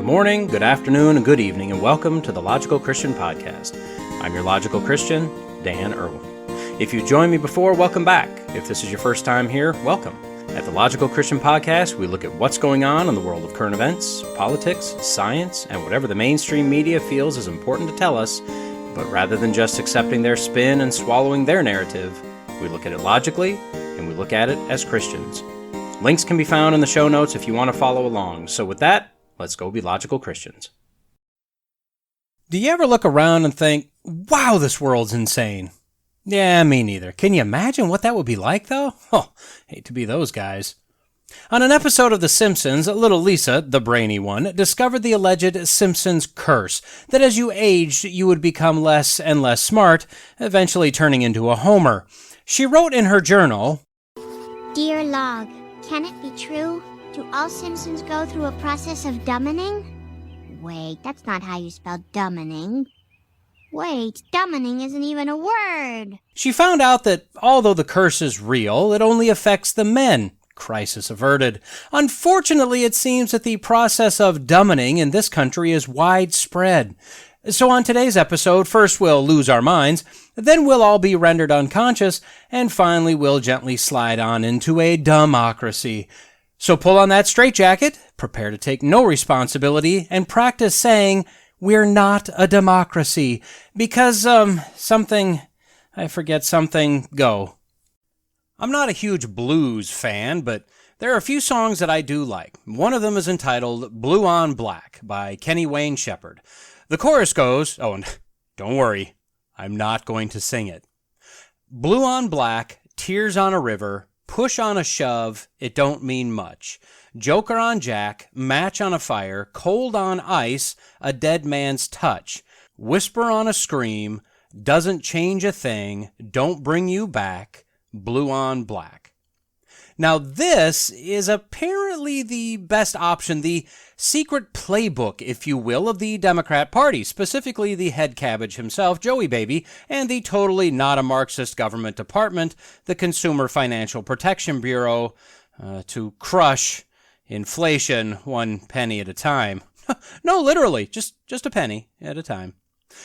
Good morning, good afternoon, and good evening, and welcome to the Logical Christian Podcast. I'm your Logical Christian, Dan Erwin. If you've joined me before, welcome back. If this is your first time here, welcome. At the Logical Christian Podcast, we look at what's going on in the world of current events, politics, science, and whatever the mainstream media feels is important to tell us, but rather than just accepting their spin and swallowing their narrative, we look at it logically, and we look at it as Christians. Links can be found in the show notes if you want to follow along. So with that, let's go be logical Christians. Do you ever look around and think, wow, this world's insane? Yeah, me neither. Can you imagine what that would be like, though? Oh, hate to be those guys. On an episode of The Simpsons, little Lisa, the brainy one, discovered the alleged Simpsons curse, that as you aged, you would become less and less smart, eventually turning into a Homer. She wrote in her journal, Dear Log, can it be true? Do all Simpsons go through a process of dumbing? Wait, that's not how you spell dumbing. Wait, dumbing isn't even a word. She found out that although the curse is real, it only affects the men. Crisis averted. Unfortunately, it seems that the process of dumbing in this country is widespread. So on today's episode, first we'll lose our minds, then we'll all be rendered unconscious, and finally we'll gently slide on into a dumbocracy. So pull on that straitjacket, prepare to take no responsibility, and practice saying, we're not a democracy, because, go. I'm not a huge blues fan, but there are a few songs that I do like. One of them is entitled Blue on Black by Kenny Wayne Shepherd. The chorus goes, oh, and don't worry, I'm not going to sing it. Blue on black, tears on a river, push on a shove, it don't mean much. Joker on Jack, match on a fire, cold on ice, a dead man's touch. Whisper on a scream, doesn't change a thing, don't bring you back, blue on black. Now this is apparently the best option, the secret playbook, if you will, of the Democrat Party, specifically the head cabbage himself, Joey Baby, and the totally not a Marxist government department, the Consumer Financial Protection Bureau, to crush inflation 1 penny at a time. No, literally, just a penny at a time.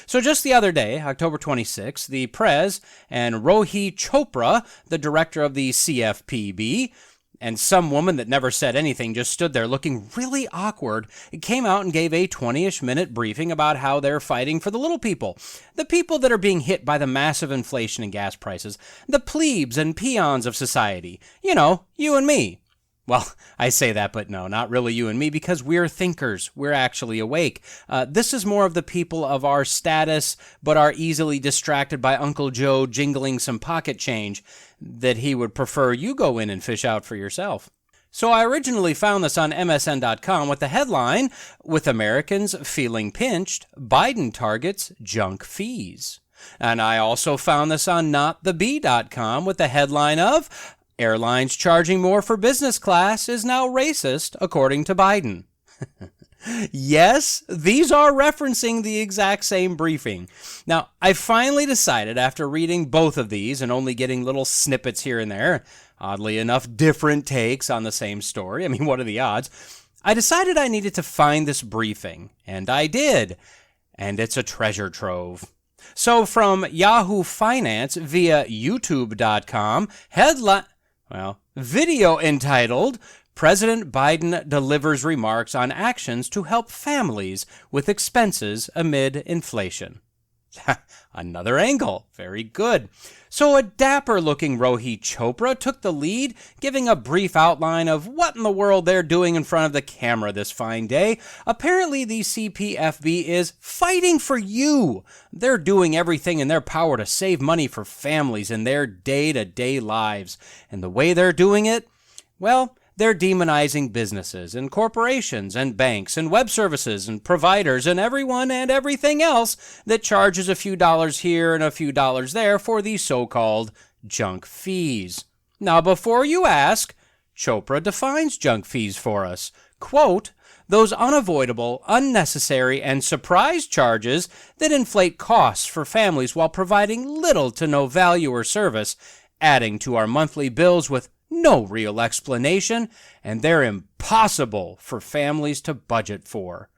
So just the other day, October 26th, the Prez and Rohit Chopra, the director of the CFPB, and some woman that never said anything just stood there looking really awkward, came out and gave a 20-ish minute briefing about how they're fighting for the little people, the people that are being hit by the massive inflation in gas prices, the plebes and peons of society, you know, you and me. Well, I say that, but no, not really you and me, because we're thinkers. We're actually awake. This is more of the people of our status, but are easily distracted by Uncle Joe jingling some pocket change that he would prefer you go in and fish out for yourself. So I originally found this on MSN.com with the headline, With Americans Feeling Pinched, Biden Targets Junk Fees. And I also found this on NotTheBee.com with the headline of, Airlines charging more for business class is now racist, according to Biden. Yes, these are referencing the exact same briefing. Now, I finally decided after reading both of these and only getting little snippets here and there, oddly enough, different takes on the same story. I mean, what are the odds? I decided I needed to find this briefing, and I did. And it's a treasure trove. So from Yahoo Finance via YouTube.com, video entitled, President Biden delivers remarks on actions to help families with expenses amid inflation. Another angle. Very good. So a dapper-looking Rohit Chopra took the lead, giving a brief outline of what in the world they're doing in front of the camera this fine day. Apparently, the CPFB is fighting for you. They're doing everything in their power to save money for families in their day-to-day lives. And the way they're doing it? Well, they're demonizing businesses and corporations and banks and web services and providers and everyone and everything else that charges a few dollars here and a few dollars there for these so-called junk fees. Now, before you ask, Chopra defines junk fees for us. Quote, those unavoidable, unnecessary, and surprise charges that inflate costs for families while providing little to no value or service, adding to our monthly bills with no real explanation, and they're impossible for families to budget for.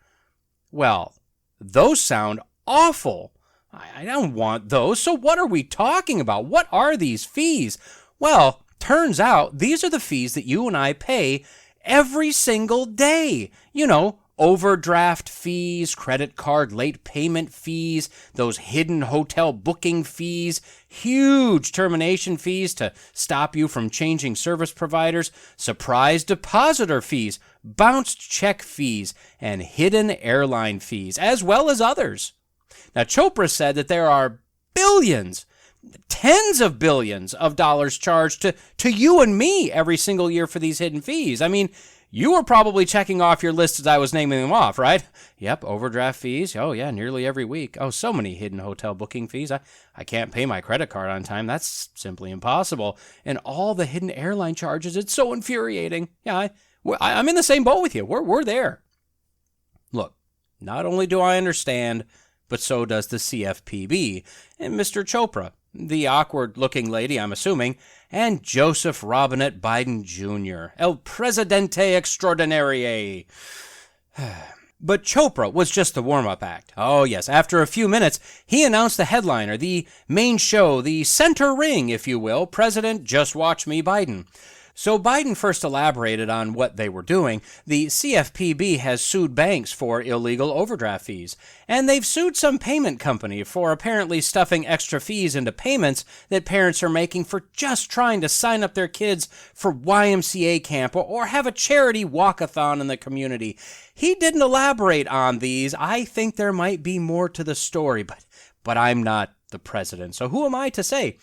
Well, those sound awful. I don't want those. So what are we talking about? What are these fees? Well, turns out these are the fees that you and I pay every single day. You know, overdraft fees, credit card late payment fees, those hidden hotel booking fees, huge termination fees to stop you from changing service providers, surprise depositor fees, bounced check fees, and hidden airline fees, as well as others. Now, Chopra said that there are billions, tens of billions of dollars charged to you and me every single year for these hidden fees. I mean, you were probably checking off your list as I was naming them off, right? Yep, overdraft fees. Oh, yeah, nearly every week. Oh, so many hidden hotel booking fees. I can't pay my credit card on time. That's simply impossible. And all the hidden airline charges, it's so infuriating. Yeah, I'm in the same boat with you. We're there. Look, not only do I understand, but so does the CFPB and Mr. Chopra, the awkward-looking lady, I'm assuming, and Joseph Robinette Biden Jr., El Presidente Extraordinaire. But Chopra was just the warm-up act. Oh, yes, after a few minutes, he announced the headliner, the main show, the center ring, if you will, President Just Watch Me Biden. So Biden first elaborated on what they were doing. The CFPB has sued banks for illegal overdraft fees, and they've sued some payment company for apparently stuffing extra fees into payments that parents are making for just trying to sign up their kids for YMCA camp or have a charity walkathon in the community. He didn't elaborate on these. I think there might be more to the story, but I'm not the president, so who am I to say?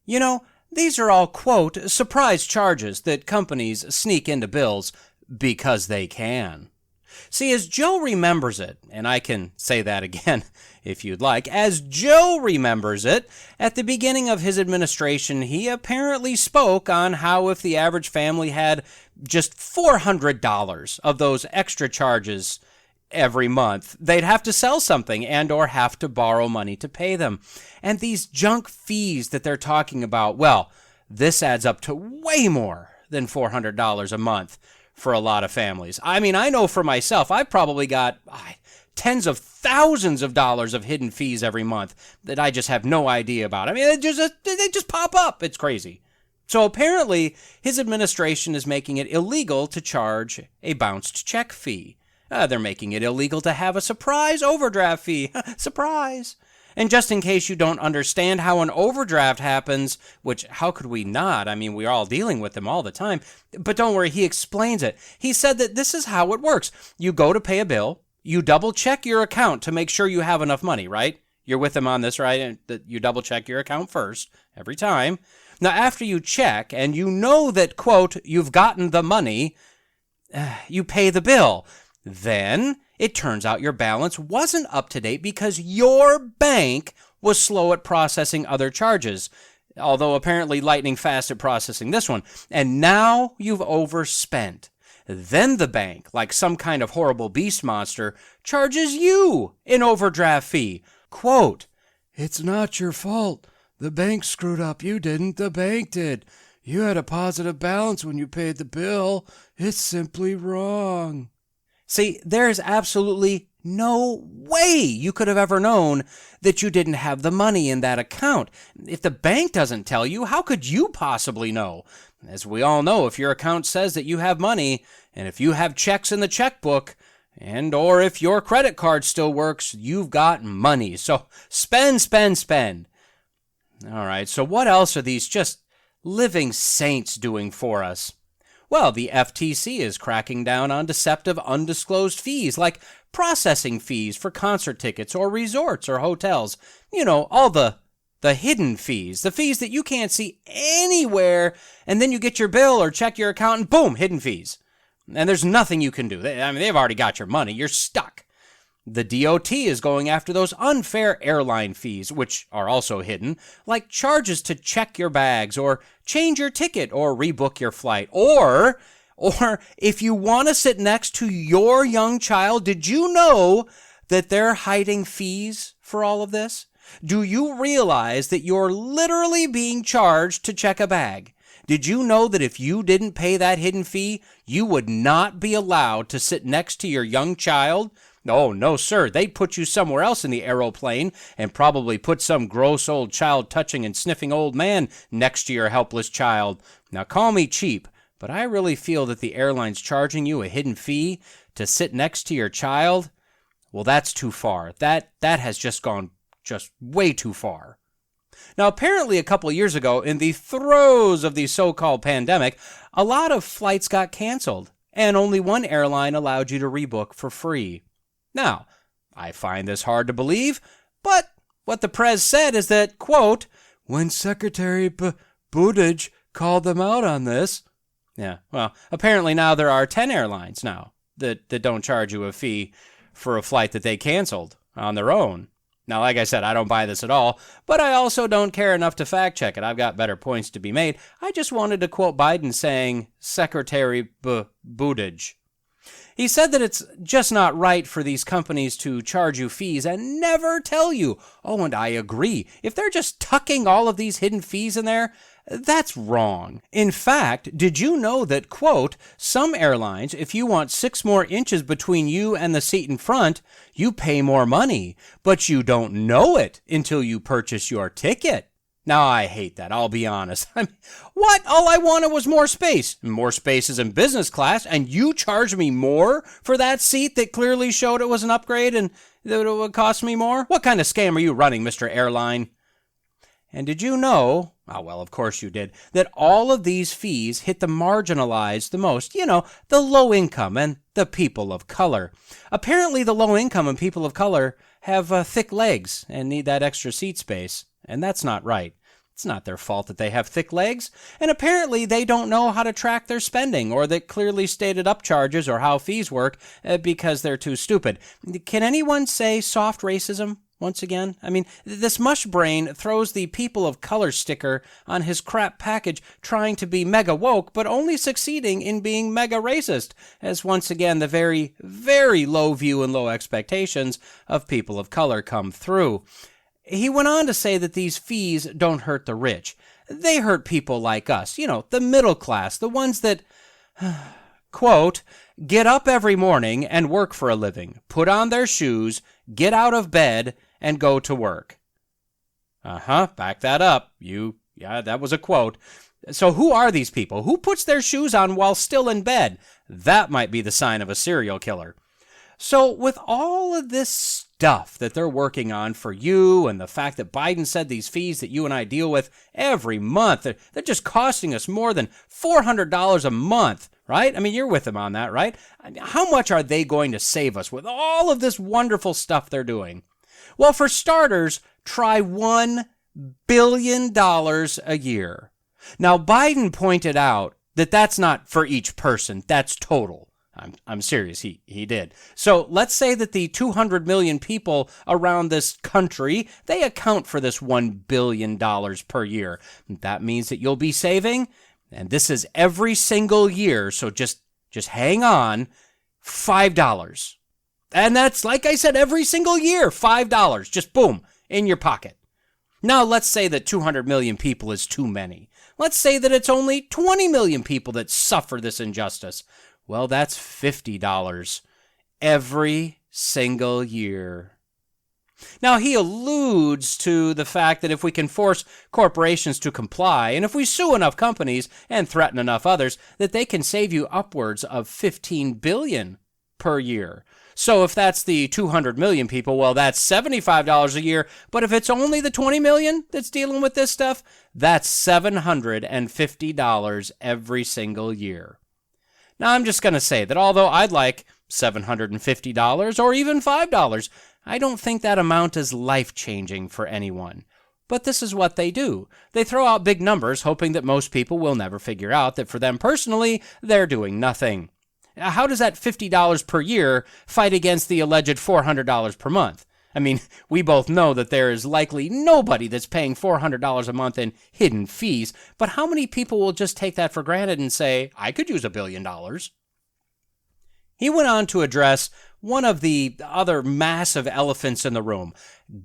You know, these are all, quote, surprise charges that companies sneak into bills because they can. See, as Joe remembers it, and I can say that again if you'd like, as Joe remembers it, at the beginning of his administration, he apparently spoke on how if the average family had just $400 of those extra charges every month, they'd have to sell something and or have to borrow money to pay them. And these junk fees that they're talking about, well, this adds up to way more than $400 a month for a lot of families. I mean, I know for myself, I've probably got tens of thousands of dollars of hidden fees every month that I just have no idea about. I mean, they just pop up. It's crazy. So apparently, his administration is making it illegal to charge a bounced check fee. They're making it illegal to have a surprise overdraft fee. Surprise! And just in case you don't understand how an overdraft happens, which how could we not? I mean, we're all dealing with them all the time. But don't worry, he explains it. He said that this is how it works. You go to pay a bill, you double check your account to make sure you have enough money, right? You're with him on this, right? And you double check your account first, every time. Now, after you check and you know that, quote, you've gotten the money, you pay the bill. Then it turns out your balance wasn't up to date because your bank was slow at processing other charges, although apparently lightning fast at processing this one. And now you've overspent. Then the bank, like some kind of horrible beast monster, charges you an overdraft fee. Quote, "It's not your fault. The bank screwed up. You didn't. The bank did. You had a positive balance when you paid the bill. It's simply wrong." See, there's absolutely no way you could have ever known that you didn't have the money in that account. If the bank doesn't tell you, how could you possibly know? As we all know, if your account says that you have money, and if you have checks in the checkbook, and or if your credit card still works, you've got money. So spend, spend, spend. All right, so what else are these just living saints doing for us? Well, the FTC is cracking down on deceptive, undisclosed fees, like processing fees for concert tickets or resorts or hotels. You know, all the hidden fees, the fees that you can't see anywhere, and then you get your bill or check your account and boom, hidden fees. And there's nothing you can do. They've already got your money. You're stuck. The DOT is going after those unfair airline fees, which are also hidden, like charges to check your bags or change your ticket or rebook your flight. Or if you want to sit next to your young child, did you know that they're hiding fees for all of this? Do you realize that you're literally being charged to check a bag? Did you know that if you didn't pay that hidden fee, you would not be allowed to sit next to your young child Oh, no, sir. They'd put you somewhere else in the aeroplane and probably put some gross old child-touching and sniffing old man next to your helpless child. Now, call me cheap, but I really feel that the airline's charging you a hidden fee to sit next to your child. Well, that's too far. That has just gone way too far. Now, apparently a couple of years ago, in the throes of the so-called pandemic, a lot of flights got canceled, and only one airline allowed you to rebook for free. Now, I find this hard to believe, but what the press said is that, quote, when Secretary Buttigieg called them out on this. Yeah, well, apparently now there are 10 airlines now that don't charge you a fee for a flight that they canceled on their own. Now, like I said, I don't buy this at all, but I also don't care enough to fact check it. I've got better points to be made. I just wanted to quote Biden saying, Secretary Buttigieg. He said that it's just not right for these companies to charge you fees and never tell you. Oh, and I agree. If they're just tucking all of these hidden fees in there, that's wrong. In fact, did you know that, quote, some airlines, if you want 6 more inches between you and the seat in front, you pay more money, but you don't know it until you purchase your ticket. Now, I hate that, I'll be honest. What? All I wanted was more space. More space is in business class, and you charge me more for that seat that clearly showed it was an upgrade and that it would cost me more? What kind of scam are you running, Mr. Airline? And did you know, oh, well, of course you did, that all of these fees hit the marginalized the most? You know, the low income and the people of color. Apparently, the low income and people of color have thick legs and need that extra seat space. And that's not right. It's not their fault that they have thick legs. And apparently they don't know how to track their spending or that clearly stated upcharges or how fees work because they're too stupid. Can anyone say soft racism once again? I mean, this mush brain throws the people of color sticker on his crap package trying to be mega woke, but only succeeding in being mega racist, as once again the very, very low view and low expectations of people of color come through. He went on to say that these fees don't hurt the rich. They hurt people like us, you know, the middle class, the ones that, quote, get up every morning and work for a living, put on their shoes, get out of bed, and go to work. Back that up. Yeah, that was a quote. So who are these people? Who puts their shoes on while still in bed? That might be the sign of a serial killer. So with all of this stuff that they're working on for you and the fact that Biden said these fees that you and I deal with every month, they're just costing us more than $400 a month, right? I mean, you're with them on that, right? How much are they going to save us with all of this wonderful stuff they're doing? Well, for starters, try $1 billion a year. Now, Biden pointed out that that's not for each person, that's total. I'm serious, he did. So let's say that the 200 million people around this country, they account for this $1 billion per year. That means that you'll be saving, and this is every single year, so just hang on, $5. And that's, like I said, every single year, $5, just boom, in your pocket. Now let's say that 200 million people is too many. Let's say that it's only 20 million people that suffer this injustice. Well, that's $50 every single year. Now, he alludes to the fact that if we can force corporations to comply, and if we sue enough companies and threaten enough others, that they can save you upwards of $15 billion per year. So if that's the 200 million people, well, that's $75 a year. But if it's only the 20 million that's dealing with this stuff, that's $750 every single year. Now, I'm just going to say that although I'd like $750 or even $5, I don't think that amount is life-changing for anyone. But this is what they do. They throw out big numbers, hoping that most people will never figure out that for them personally, they're doing nothing. How does that $50 per year fight against the alleged $400 per month? I mean, we both know that there is likely nobody that's paying $400 a month in hidden fees, but how many people will just take that for granted and say, I could use $1 billion? He went on to address one of the other massive elephants in the room,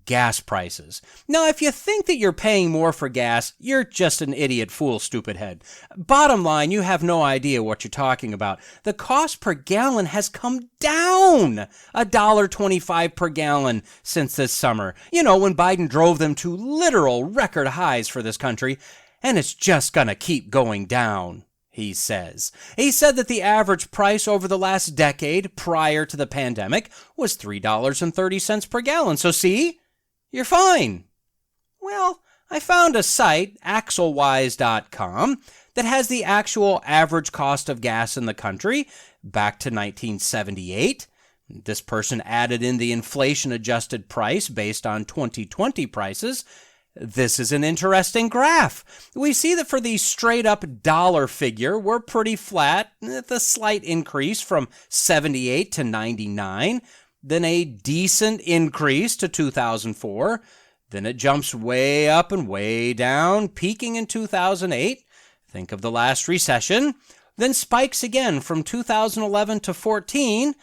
gas prices. Now, if you think that you're paying more for gas, you're just an idiot, fool, stupid head. Bottom line, you have no idea what you're talking about. The cost per gallon has come down $1.25 per gallon since this summer. You know, when Biden drove them to literal record highs for this country, and it's just gonna keep going down. He says. He said that the average price over the last decade prior to the pandemic was $3.30 per gallon. So see, you're fine. Well, I found a site, axlewise.com, that has the actual average cost of gas in the country back to 1978. This person added in the inflation-adjusted price based on 2020 prices. This is an interesting graph. We see that for the straight-up dollar figure, we're pretty flat, with a slight increase from 78 to 99, then a decent increase to 2004, then it jumps way up and way down, peaking in 2008. Think of the last recession. Then spikes again from 2011 to 14,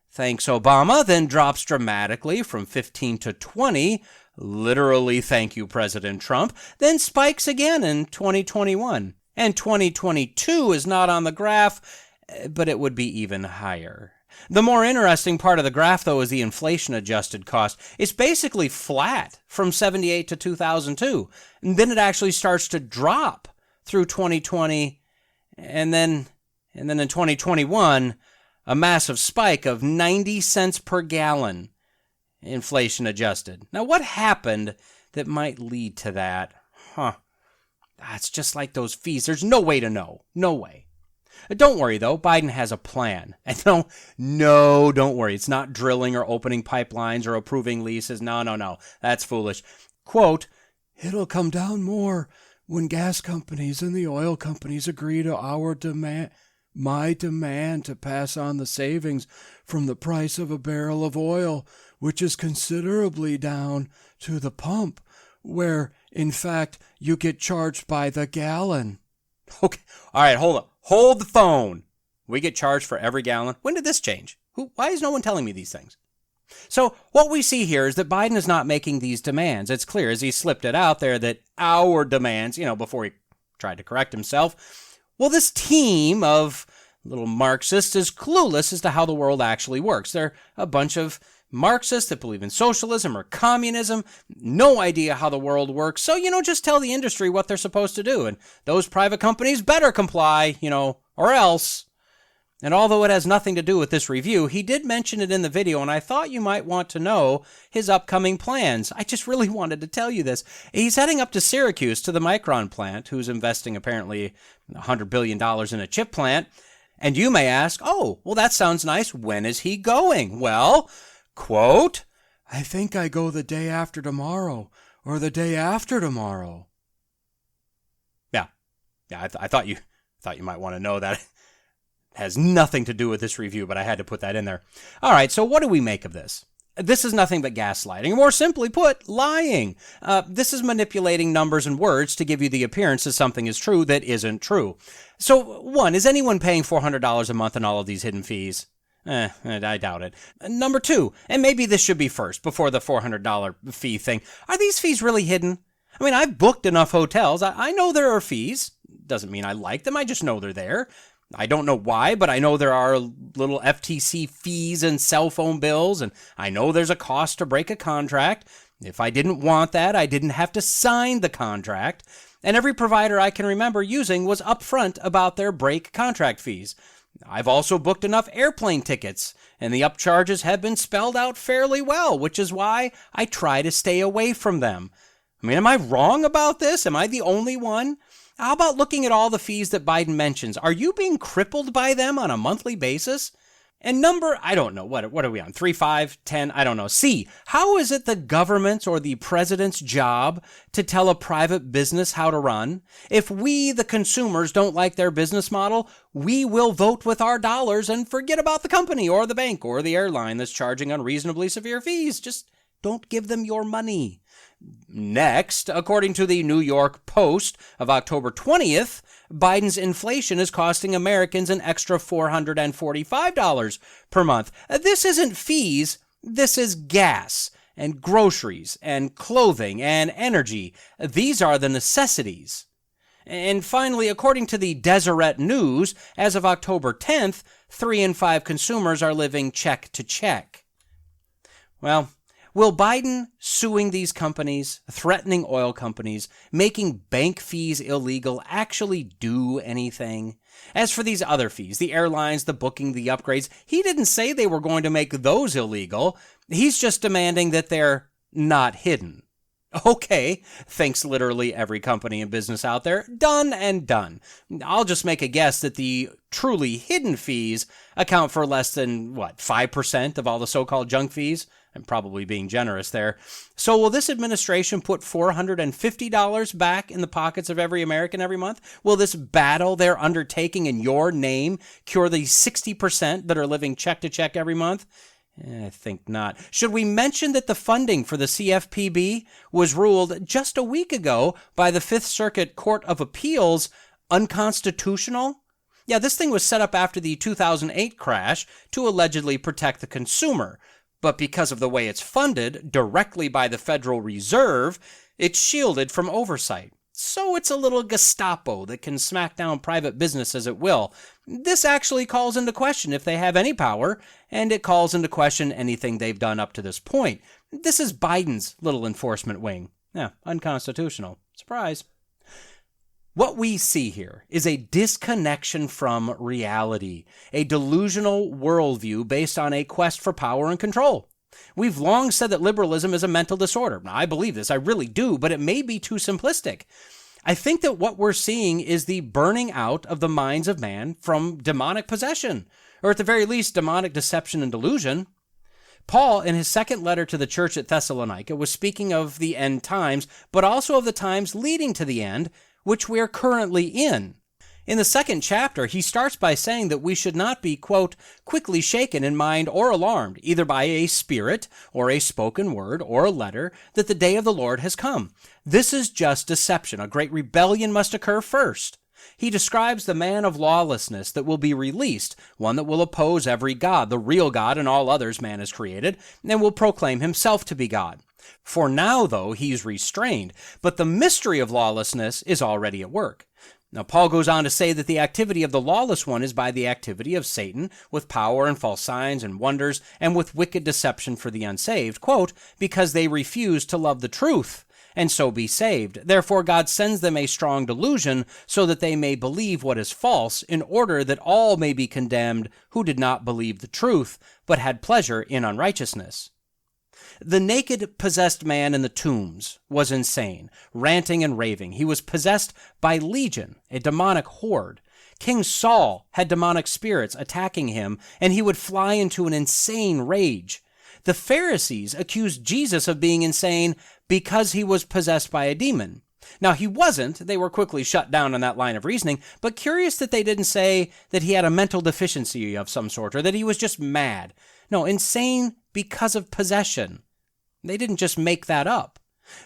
thanks Obama, then drops dramatically from 15 to 20, literally, thank you, President Trump, then spikes again in 2021. And 2022 is not on the graph, but it would be even higher. The more interesting part of the graph, though, is the inflation-adjusted cost. It's basically flat from 78 to 2002, and then it actually starts to drop through 2020, and then in 2021, a massive spike of 90 cents per gallon. Inflation adjusted. Now, what happened that might lead to that? It's just like those fees. There's no way to know. No way. Don't worry, though. Biden has a plan. And no, don't worry. It's not drilling or opening pipelines or approving leases. No. That's foolish. Quote, "It'll come down more when gas companies and the oil companies agree to my demand to pass on the savings from the price of a barrel of oil, which is considerably down, to the pump, where, in fact, you get charged by the gallon." Okay, all right, hold up. Hold the phone. We get charged for every gallon? When did this change? Why is no one telling me these things? So what we see here is that Biden is not making these demands. It's clear as he slipped it out there that our demands, before he tried to correct himself. Well, this team of little Marxists is clueless as to how the world actually works. They're a bunch of Marxists that believe in socialism or communism, no idea how the world works. So, just tell the industry what they're supposed to do. And those private companies better comply, or else. And although it has nothing to do with this review, he did mention it in the video, and I thought you might want to know his upcoming plans. I just really wanted to tell you this. He's heading up to Syracuse to the Micron plant, who's investing apparently $100 billion in a chip plant. And you may ask, oh, well, that sounds nice. When is he going? Well, quote, "I think I go the day after tomorrow or the day after tomorrow." Yeah, I thought you might want to know that. It has nothing to do with this review, but I had to put that in there. All right, so what do we make of this? This is nothing but gaslighting, or more simply put, lying. This is manipulating numbers and words to give you the appearance that something is true that isn't true. So, one, is anyone paying $400 a month on all of these hidden fees? I doubt it. Number two, and maybe this should be first, before the $400 fee thing, are these fees really hidden? I mean, I've booked enough hotels. I know there are fees. Doesn't mean I like them. I just know they're there. I don't know why, but I know there are little FTC fees and cell phone bills, and I know there's a cost to break a contract. If I didn't want that, I didn't have to sign the contract. And every provider I can remember using was upfront about their break contract fees. I've also booked enough airplane tickets, and the upcharges have been spelled out fairly well, which is why I try to stay away from them. I mean, am I wrong about this? Am I the only one? How about looking at all the fees that Biden mentions? Are you being crippled by them on a monthly basis? And number, I don't know, what are we on? 3, 5, 10? I don't know. C, how is it the government's or the president's job to tell a private business how to run? If we, the consumers, don't like their business model, we will vote with our dollars and forget about the company or the bank or the airline that's charging unreasonably severe fees. Just Don't give them your money. Next, according to the New York Post of October 20th, Biden's inflation is costing Americans an extra $445 per month. This isn't fees, this is gas and groceries and clothing and energy. These are the necessities. And finally, according to the Deseret News, as of October 10th, 3 in 5 consumers are living check to check. Well, will Biden suing these companies, threatening oil companies, making bank fees illegal actually do anything? As for these other fees, the airlines, the booking, the upgrades, he didn't say they were going to make those illegal. He's just demanding that they're not hidden. Okay, thanks literally every company and business out there. Done and done. I'll just make a guess that the truly hidden fees account for less than, 5% of all the so-called junk fees? I'm probably being generous there. So will this administration put $450 back in the pockets of every American every month? Will this battle they're undertaking in your name cure the 60% that are living check to check every month? I think not. Should we mention that the funding for the CFPB was ruled just a week ago by the Fifth Circuit Court of Appeals unconstitutional? Yeah, this thing was set up after the 2008 crash to allegedly protect the consumer. But because of the way it's funded directly by the Federal Reserve, it's shielded from oversight. So it's a little Gestapo that can smack down private business as it will. This actually calls into question if they have any power, and it calls into question anything they've done up to this point. This is Biden's little enforcement wing. Yeah, unconstitutional. Surprise. What we see here is a disconnection from reality, a delusional worldview based on a quest for power and control. We've long said that liberalism is a mental disorder. Now, I believe this, I really do, but it may be too simplistic. I think that what we're seeing is the burning out of the minds of man from demonic possession, or at the very least, demonic deception and delusion. Paul, in his second letter to the church at Thessalonica, was speaking of the end times, but also of the times leading to the end, which we are currently in. In the second chapter, he starts by saying that we should not be, quote, quickly shaken in mind or alarmed, either by a spirit or a spoken word or a letter, that the day of the Lord has come. This is just deception. A great rebellion must occur first. He describes the man of lawlessness that will be released, one that will oppose every god, the real God and all others man has created, and will proclaim himself to be God. For now, though, he's restrained, but the mystery of lawlessness is already at work. Now, Paul goes on to say that the activity of the lawless one is by the activity of Satan, with power and false signs and wonders, and with wicked deception for the unsaved, quote, because they refuse to love the truth, and so be saved. Therefore God sends them a strong delusion, so that they may believe what is false, in order that all may be condemned who did not believe the truth, but had pleasure in unrighteousness. The naked, possessed man in the tombs was insane, ranting and raving. He was possessed by legion, a demonic horde. King Saul had demonic spirits attacking him, and he would fly into an insane rage. The Pharisees accused Jesus of being insane because he was possessed by a demon. Now, he wasn't. They were quickly shut down on that line of reasoning, but curious that they didn't say that he had a mental deficiency of some sort, or that he was just mad. No, insane because of possession. They didn't just make that up.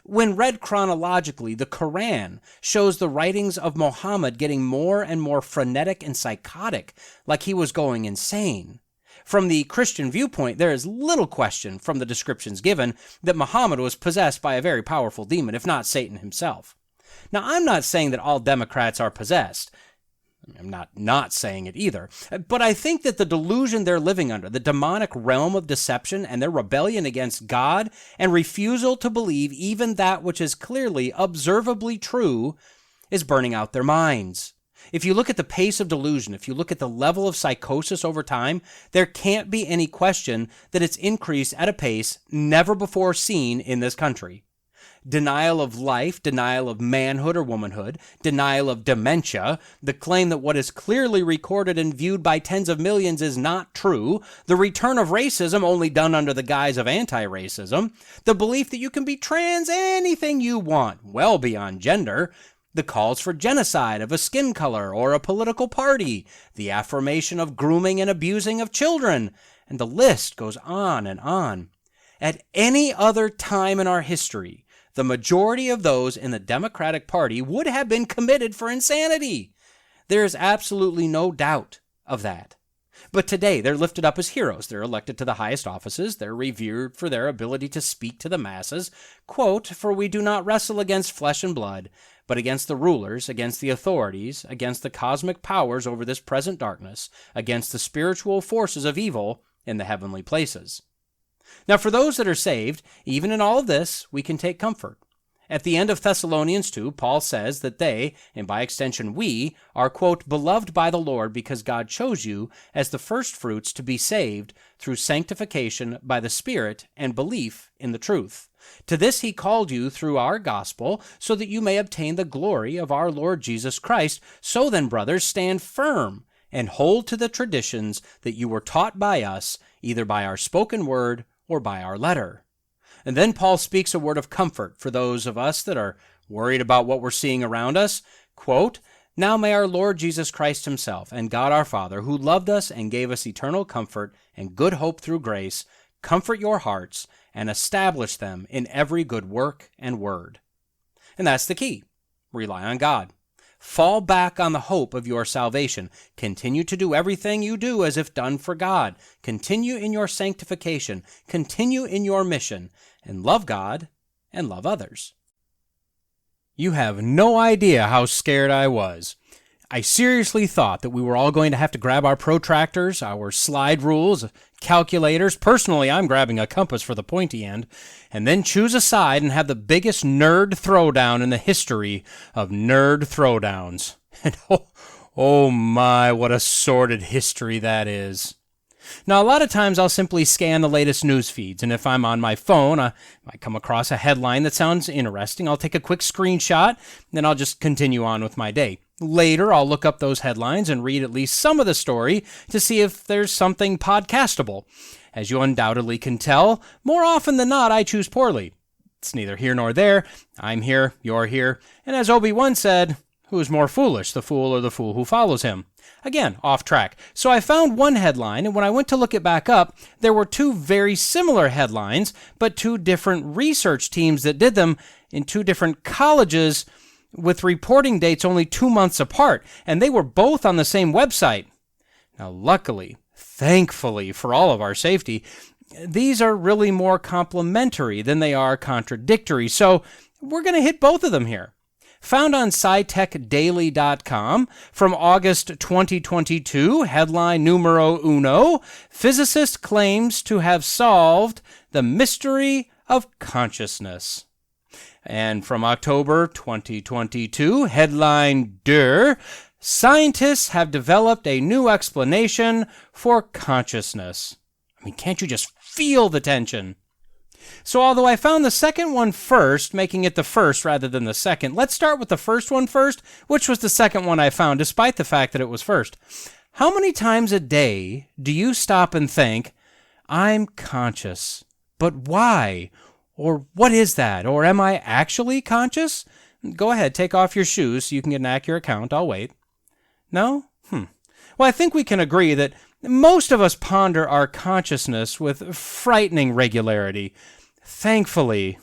When read chronologically, the Quran shows the writings of Muhammad getting more and more frenetic and psychotic, like he was going insane. From the Christian viewpoint, there is little question from the descriptions given that Muhammad was possessed by a very powerful demon, if not Satan himself. Now, I'm not saying that all Democrats are possessed. I'm not saying it either. But I think that the delusion they're living under, the demonic realm of deception and their rebellion against God and refusal to believe even that which is clearly, observably true, is burning out their minds. If you look at the pace of delusion, if you look at the level of psychosis over time, there can't be any question that it's increased at a pace never before seen in this country. Denial of life, denial of manhood or womanhood, denial of dementia, the claim that what is clearly recorded and viewed by tens of millions is not true, the return of racism only done under the guise of anti-racism, the belief that you can be trans anything you want, well beyond gender, the calls for genocide of a skin color or a political party, the affirmation of grooming and abusing of children, and the list goes on and on. At any other time in our history, the majority of those in the Democratic Party would have been committed for insanity. There is absolutely no doubt of that. But today, they're lifted up as heroes. They're elected to the highest offices. They're revered for their ability to speak to the masses. Quote, "For we do not wrestle against flesh and blood, but against the rulers, against the authorities, against the cosmic powers over this present darkness, against the spiritual forces of evil in the heavenly places." Now, for those that are saved, even in all of this, we can take comfort. At the end of Thessalonians 2, Paul says that they, and by extension we, are, quote, "beloved by the Lord because God chose you as the firstfruits to be saved through sanctification by the Spirit and belief in the truth. To this he called you through our gospel, so that you may obtain the glory of our Lord Jesus Christ. So then, brothers, stand firm and hold to the traditions that you were taught by us, either by our spoken word or by our letter." And then Paul speaks a word of comfort for those of us that are worried about what we're seeing around us. Quote, "Now may our Lord Jesus Christ himself and God our Father, who loved us and gave us eternal comfort and good hope through grace, comfort your hearts and establish them in every good work and word." And that's the key. Rely on God. Fall back on the hope of your salvation. Continue to do everything you do as if done for God. Continue in your sanctification. Continue in your mission. And love God and love others. You have no idea how scared I was. I seriously thought that we were all going to have to grab our protractors, our slide rules, calculators. Personally, I'm grabbing a compass for the pointy end, and then choose a side and have the biggest nerd throwdown in the history of nerd throwdowns. And oh my, what a sordid history that is. Now, a lot of times I'll simply scan the latest news feeds, and if I'm on my phone, I might come across a headline that sounds interesting. I'll take a quick screenshot, then I'll just continue on with my day. Later, I'll look up those headlines and read at least some of the story to see if there's something podcastable. As you undoubtedly can tell, more often than not, I choose poorly. It's neither here nor there. I'm here, you're here, and as Obi-Wan said, who is more foolish, the fool or the fool who follows him? Again, off track. So I found one headline, and when I went to look it back up, there were two very similar headlines, but two different research teams that did them in two different colleges with reporting dates only 2 months apart, and they were both on the same website. Now, luckily, thankfully for all of our safety, these are really more complementary than they are contradictory, so we're going to hit both of them here. Found on scitechdaily.com from August 2022, headline numero uno, physicist claims to have solved the mystery of consciousness. And from October 2022, headline deux, scientists have developed a new explanation for consciousness. I mean, can't you just feel the tension? So although I found the second one first, making it the first rather than the second, let's start with the first one first, which was the second one I found, despite the fact that it was first. How many times a day do you stop and think, I'm conscious, but why? Or what is that? Or am I actually conscious? Go ahead, take off your shoes so you can get an accurate count. I'll wait. No? Well, I think we can agree that most of us ponder our consciousness with frightening regularity. Thankfully,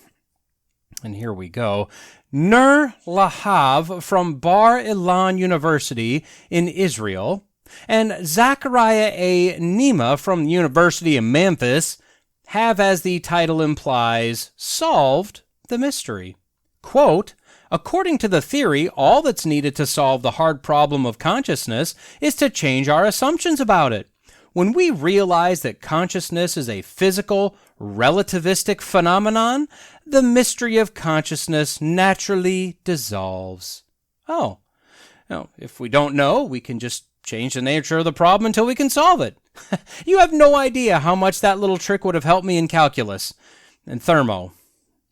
and here we go, Nur Lahav from Bar Ilan University in Israel and Zachariah A. Nema from the University of Memphis have, as the title implies, solved the mystery. Quote, according to the theory, all that's needed to solve the hard problem of consciousness is to change our assumptions about it. When we realize that consciousness is a physical, relativistic phenomenon, the mystery of consciousness naturally dissolves. Oh, now, if we don't know, we can just change the nature of the problem until we can solve it. You have no idea how much that little trick would have helped me in calculus and thermo,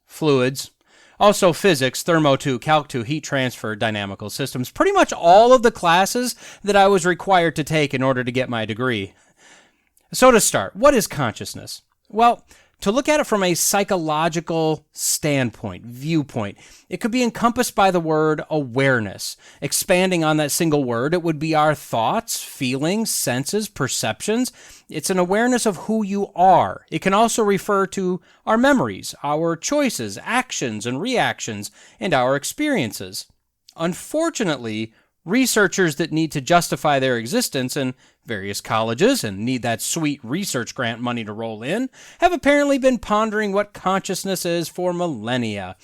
fluids, also physics, thermo 2, calc 2, heat transfer, dynamical systems, pretty much all of the classes that I was required to take in order to get my degree. So to start, what is consciousness? Well, to look at it from a psychological standpoint, viewpoint. It could be encompassed by the word awareness. Expanding on that single word, it would be our thoughts, feelings, senses, perceptions. It's an awareness of who you are. It can also refer to our memories, our choices, actions and reactions, and our experiences. Unfortunately, researchers that need to justify their existence in various colleges and need that sweet research grant money to roll in have apparently been pondering what consciousness is for millennia.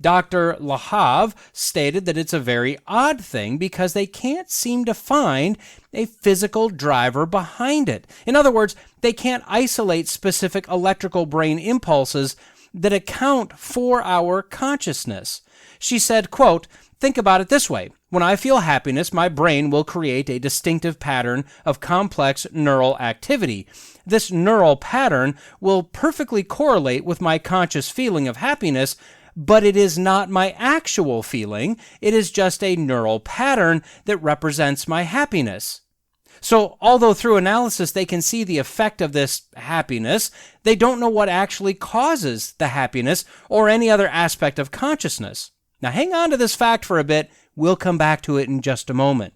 Dr. Lahav stated that it's a very odd thing because they can't seem to find a physical driver behind it. In other words, they can't isolate specific electrical brain impulses that account for our consciousness. She said, quote, "Think about it this way. When I feel happiness, my brain will create a distinctive pattern of complex neural activity. This neural pattern will perfectly correlate with my conscious feeling of happiness, but it is not my actual feeling. It is just a neural pattern that represents my happiness." So, although through analysis they can see the effect of this happiness, they don't know what actually causes the happiness or any other aspect of consciousness. Now, hang on to this fact for a bit. We'll come back to it in just a moment.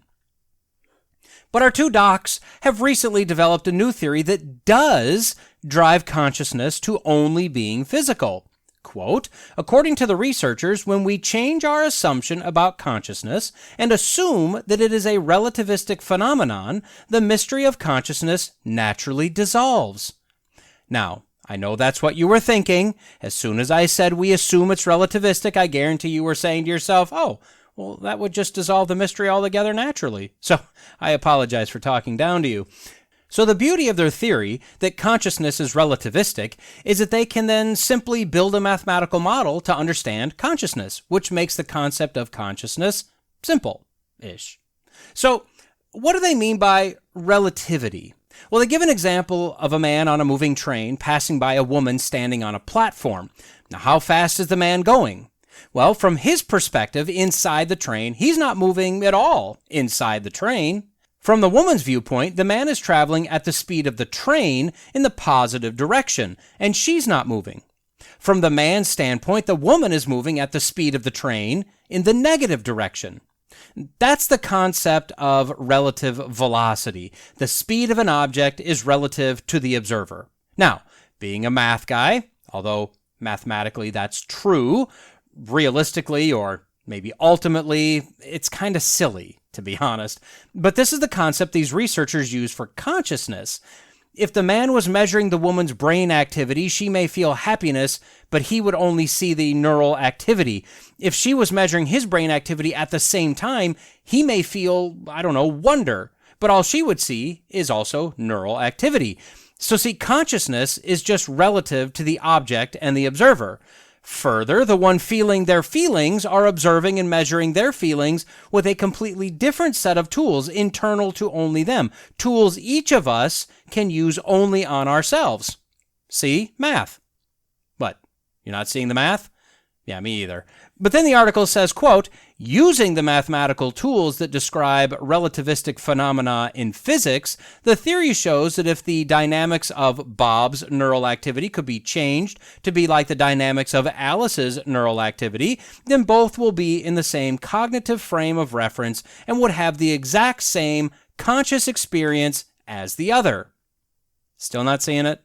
But our two docs have recently developed a new theory that does drive consciousness to only being physical. Quote, "According to the researchers, when we change our assumption about consciousness and assume that it is a relativistic phenomenon, the mystery of consciousness naturally dissolves." Now, I know that's what you were thinking. As soon as I said we assume it's relativistic, I guarantee you were saying to yourself, oh, well, that would just dissolve the mystery altogether naturally. So I apologize for talking down to you. So the beauty of their theory that consciousness is relativistic is that they can then simply build a mathematical model to understand consciousness, which makes the concept of consciousness simple-ish. So what do they mean by relativity? Well, they give an example of a man on a moving train passing by a woman standing on a platform. Now, how fast is the man going? Well, from his perspective, inside the train, he's not moving at all inside the train. From the woman's viewpoint, the man is traveling at the speed of the train in the positive direction, and she's not moving. From the man's standpoint, the woman is moving at the speed of the train in the negative direction. That's the concept of relative velocity. The speed of an object is relative to the observer. Now, being a math guy, although mathematically that's true, realistically or maybe ultimately, it's kind of silly, to be honest. But this is the concept these researchers use for consciousness. If the man was measuring the woman's brain activity, she may feel happiness, but he would only see the neural activity. If she was measuring his brain activity at the same time, he may feel, wonder, but all she would see is also neural activity. So see, consciousness is just relative to the object and the observer. Further, the one feeling their feelings are observing and measuring their feelings with a completely different set of tools internal to only them, tools each of us can use only on ourselves. See? Math. What? You're not seeing the math? Yeah, me either. But then the article says, quote, "Using the mathematical tools that describe relativistic phenomena in physics, the theory shows that if the dynamics of Bob's neural activity could be changed to be like the dynamics of Alice's neural activity, then both will be in the same cognitive frame of reference and would have the exact same conscious experience as the other." Still not seeing it?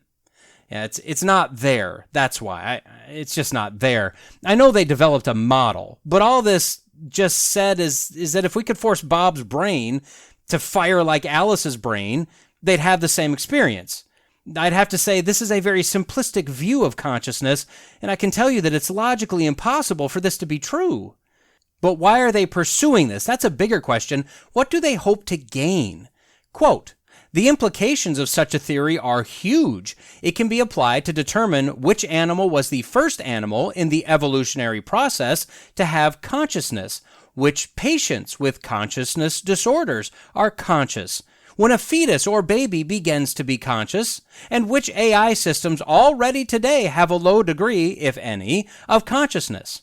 Yeah, it's not there. That's why. It's just not there. I know they developed a model, but all this just said is that if we could force Bob's brain to fire like Alice's brain, they'd have the same experience. I'd have to say this is a very simplistic view of consciousness, and I can tell you that it's logically impossible for this to be true. But why are they pursuing this? That's a bigger question. What do they hope to gain? Quote, "The implications of such a theory are huge. It can be applied to determine which animal was the first animal in the evolutionary process to have consciousness, which patients with consciousness disorders are conscious, when a fetus or baby begins to be conscious, and which AI systems already today have a low degree, if any, of consciousness."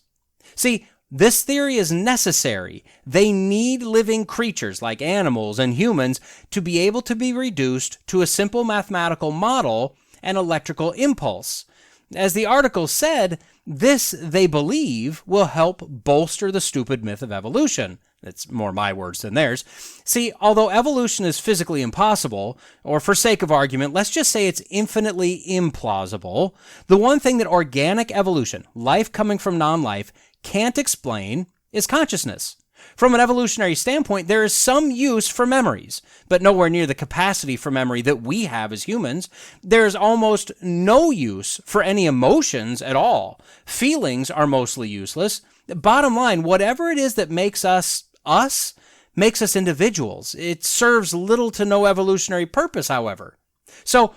See, this theory is necessary. They need living creatures like animals and humans to be able to be reduced to a simple mathematical model and electrical impulse. As the article said, this, they believe, will help bolster the stupid myth of evolution. It's more my words than theirs. See, although evolution is physically impossible, or for sake of argument, let's just say it's infinitely implausible, the one thing that organic evolution, life coming from non-life, can't explain is consciousness. From an evolutionary standpoint, there is some use for memories, but nowhere near the capacity for memory that we have as humans. There is almost no use for any emotions at all. Feelings are mostly useless. Bottom line, whatever it is that makes us us, makes us individuals. It serves little to no evolutionary purpose, however. So,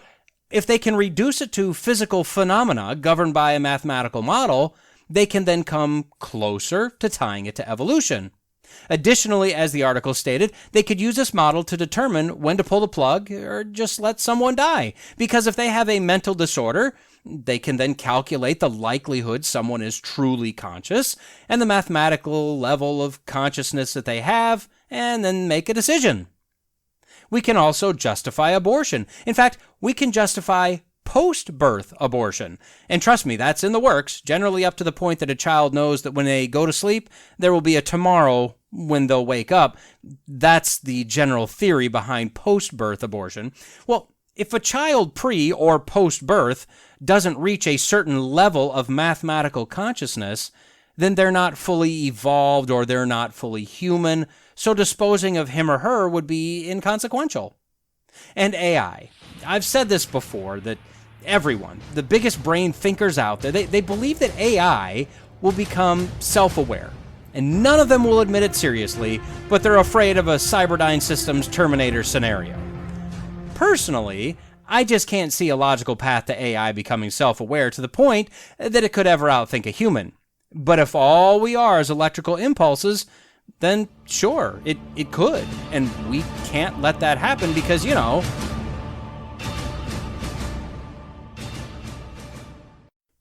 if they can reduce it to physical phenomena governed by a mathematical model, they can then come closer to tying it to evolution. Additionally, as the article stated, they could use this model to determine when to pull the plug or just let someone die. Because if they have a mental disorder, they can then calculate the likelihood someone is truly conscious and the mathematical level of consciousness that they have, and then make a decision. We can also justify abortion. In fact, we can justify post-birth abortion. And trust me, that's in the works, generally up to the point that a child knows that when they go to sleep, there will be a tomorrow when they'll wake up. That's the general theory behind post-birth abortion. Well, if a child pre- or post-birth doesn't reach a certain level of mathematical consciousness, then they're not fully evolved or they're not fully human, so disposing of him or her would be inconsequential. And AI. I've said this before, that everyone, the biggest brain thinkers out there, they believe that AI will become self-aware. And none of them will admit it seriously, but they're afraid of a Cyberdyne Systems Terminator scenario. Personally, I just can't see a logical path to AI becoming self-aware to the point that it could ever outthink a human. But if all we are is electrical impulses, then sure, it could. And we can't let that happen because,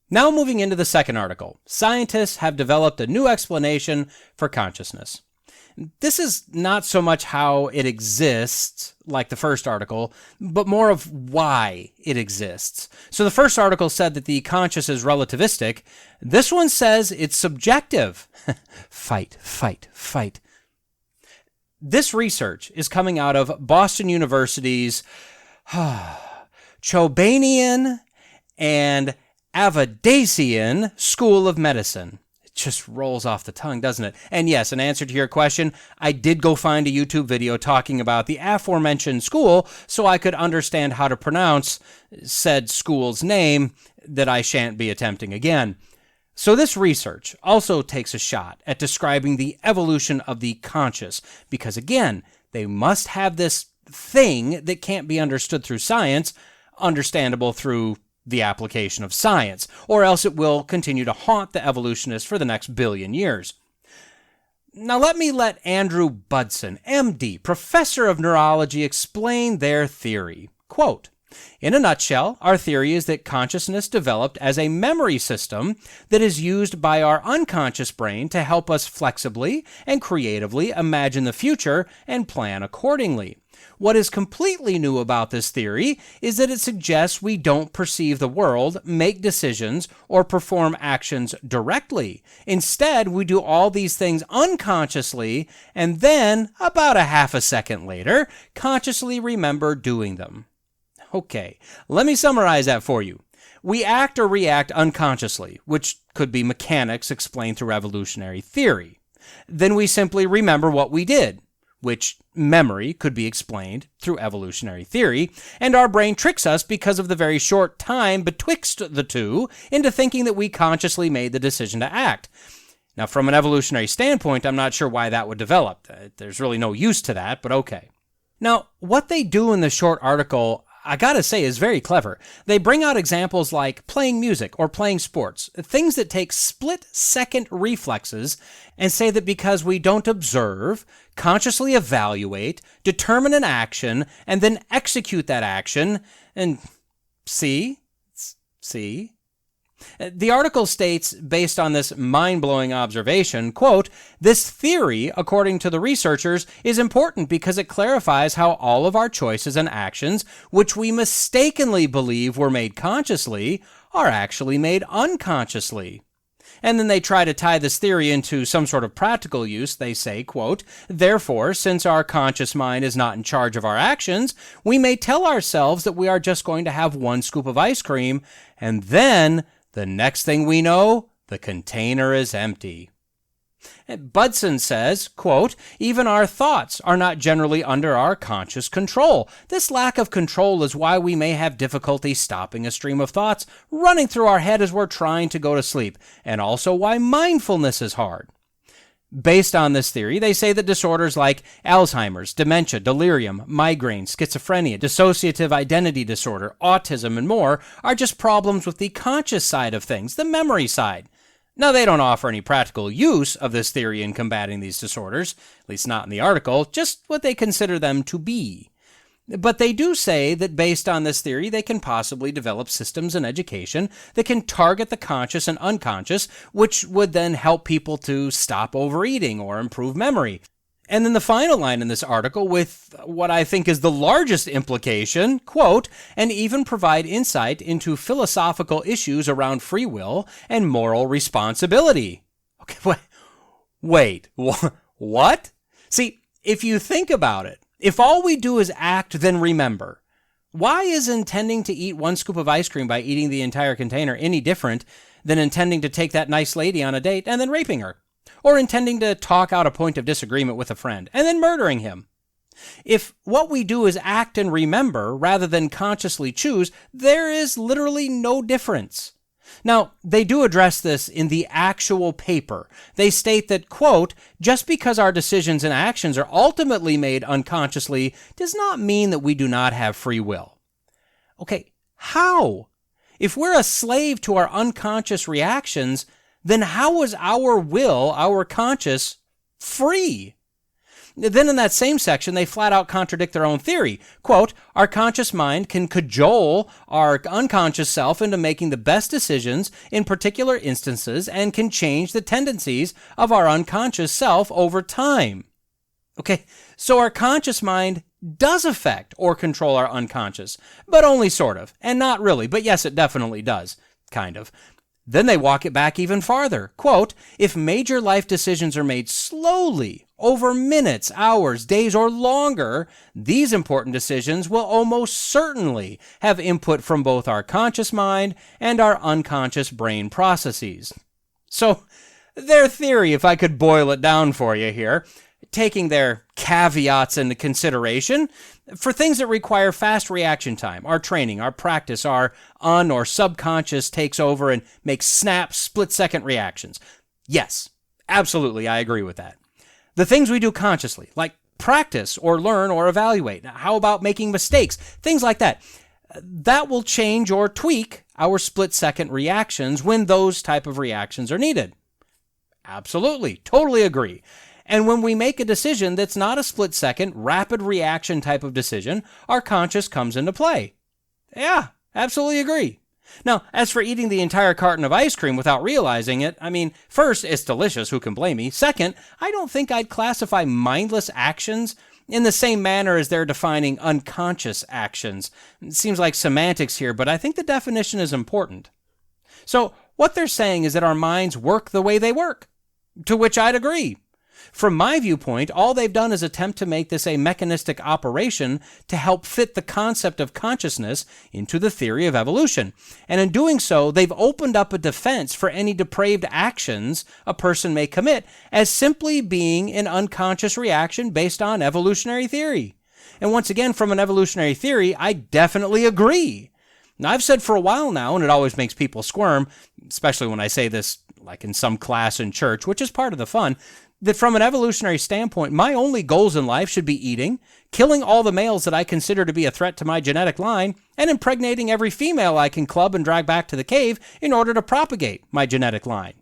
Now moving into the second article, scientists have developed a new explanation for consciousness. This is not so much how it exists, like the first article, but more of why it exists. So the first article said that the conscious is relativistic. This one says it's subjective. Fight, fight, fight. This research is coming out of Boston University's Chobanian and Avadasian School of Medicine. It just rolls off the tongue, doesn't it? And yes, in answer to your question, I did go find a YouTube video talking about the aforementioned school so I could understand how to pronounce said school's name that I shan't be attempting again. So this research also takes a shot at describing the evolution of the conscious, because again, they must have this thing that can't be understood through science, understandable through the application of science, or else it will continue to haunt the evolutionists for the next billion years. Now let Andrew Budson, MD, professor of neurology, explain their theory. Quote, "In a nutshell, our theory is that consciousness developed as a memory system that is used by our unconscious brain to help us flexibly and creatively imagine the future and plan accordingly. What is completely new about this theory is that it suggests we don't perceive the world, make decisions, or perform actions directly. Instead, we do all these things unconsciously and then, about a half a second later, consciously remember doing them." Okay, let me summarize that for you. We act or react unconsciously, which could be mechanics explained through evolutionary theory. Then we simply remember what we did, which memory could be explained through evolutionary theory, and our brain tricks us because of the very short time betwixt the two into thinking that we consciously made the decision to act. Now, from an evolutionary standpoint, I'm not sure why that would develop. There's really no use to that, but okay. Now, what they do in the short article, I gotta say, is very clever. They bring out examples like playing music or playing sports, things that take split-second reflexes, and say that because we don't observe, consciously evaluate, determine an action, and then execute that action, and see? The article states, based on this mind-blowing observation, quote, "This theory, according to the researchers, is important because it clarifies how all of our choices and actions, which we mistakenly believe were made consciously, are actually made unconsciously. And then they try to tie this theory into some sort of practical use. They say, quote, therefore, since our conscious mind is not in charge of our actions, we may tell ourselves that we are just going to have one scoop of ice cream, and then the next thing we know, the container is empty. Budson says, quote, even our thoughts are not generally under our conscious control. This lack of control is why we may have difficulty stopping a stream of thoughts running through our head as we're trying to go to sleep, and also why mindfulness is hard. Based on this theory, they say that disorders like Alzheimer's, dementia, delirium, migraine, schizophrenia, dissociative identity disorder, autism, and more are just problems with the conscious side of things, the memory side. Now, they don't offer any practical use of this theory in combating these disorders, at least not in the article, just what they consider them to be. But they do say that based on this theory, they can possibly develop systems in education that can target the conscious and unconscious, which would then help people to stop overeating or improve memory. And then the final line in this article with what I think is the largest implication, quote, and even provide insight into philosophical issues around free will and moral responsibility. Okay, wait, what? See, if you think about it, if all we do is act, then remember, why is intending to eat one scoop of ice cream by eating the entire container any different than intending to take that nice lady on a date and then raping her? Or intending to talk out a point of disagreement with a friend, and then murdering him. If what we do is act and remember, rather than consciously choose, there is literally no difference. Now, they do address this in the actual paper. They state that, quote, just because our decisions and actions are ultimately made unconsciously does not mean that we do not have free will. Okay, how? If we're a slave to our unconscious reactions, then how is our will, our conscious, free? Then in that same section, they flat out contradict their own theory. Quote, our conscious mind can cajole our unconscious self into making the best decisions in particular instances and can change the tendencies of our unconscious self over time. Okay, so our conscious mind does affect or control our unconscious, but only sort of, and not really, but yes, it definitely does, kind of. Then they walk it back even farther. Quote, if major life decisions are made slowly, over minutes, hours, days, or longer, these important decisions will almost certainly have input from both our conscious mind and our unconscious brain processes. So, their theory, if I could boil it down for you here, taking their caveats into consideration, for things that require fast reaction time, our training, our practice, our or subconscious takes over and makes snap, split-second reactions. Yes, absolutely, I agree with that. The things we do consciously, like practice or learn or evaluate, how about making mistakes, things like that, that will change or tweak our split-second reactions when those type of reactions are needed. Absolutely, totally agree. And when we make a decision that's not a split-second, rapid reaction type of decision, our conscious comes into play. Yeah, absolutely agree. Now, as for eating the entire carton of ice cream without realizing it, I mean, first, it's delicious, who can blame me? Second, I don't think I'd classify mindless actions in the same manner as they're defining unconscious actions. It seems like semantics here, but I think the definition is important. So, what they're saying is that our minds work the way they work, to which I'd agree. From my viewpoint, all they've done is attempt to make this a mechanistic operation to help fit the concept of consciousness into the theory of evolution. And in doing so, they've opened up a defense for any depraved actions a person may commit as simply being an unconscious reaction based on evolutionary theory. And once again, from an evolutionary theory, I definitely agree. Now, I've said for a while now, and it always makes people squirm, especially when I say this like in some class in church, which is part of the fun, that from an evolutionary standpoint, my only goals in life should be eating, killing all the males that I consider to be a threat to my genetic line, and impregnating every female I can club and drag back to the cave in order to propagate my genetic line.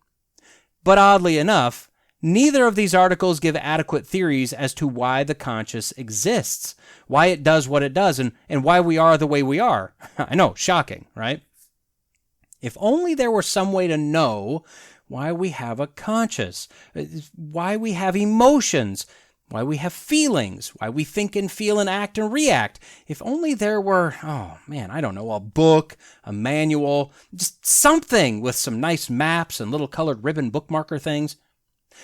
But oddly enough, neither of these articles give adequate theories as to why the conscious exists, why it does what it does, and why we are the way we are. I know, shocking, right? If only there were some way to know why we have a conscience, why we have emotions, why we have feelings, why we think and feel and act and react. If only there were, a book, a manual, just something with some nice maps and little colored ribbon bookmarker things.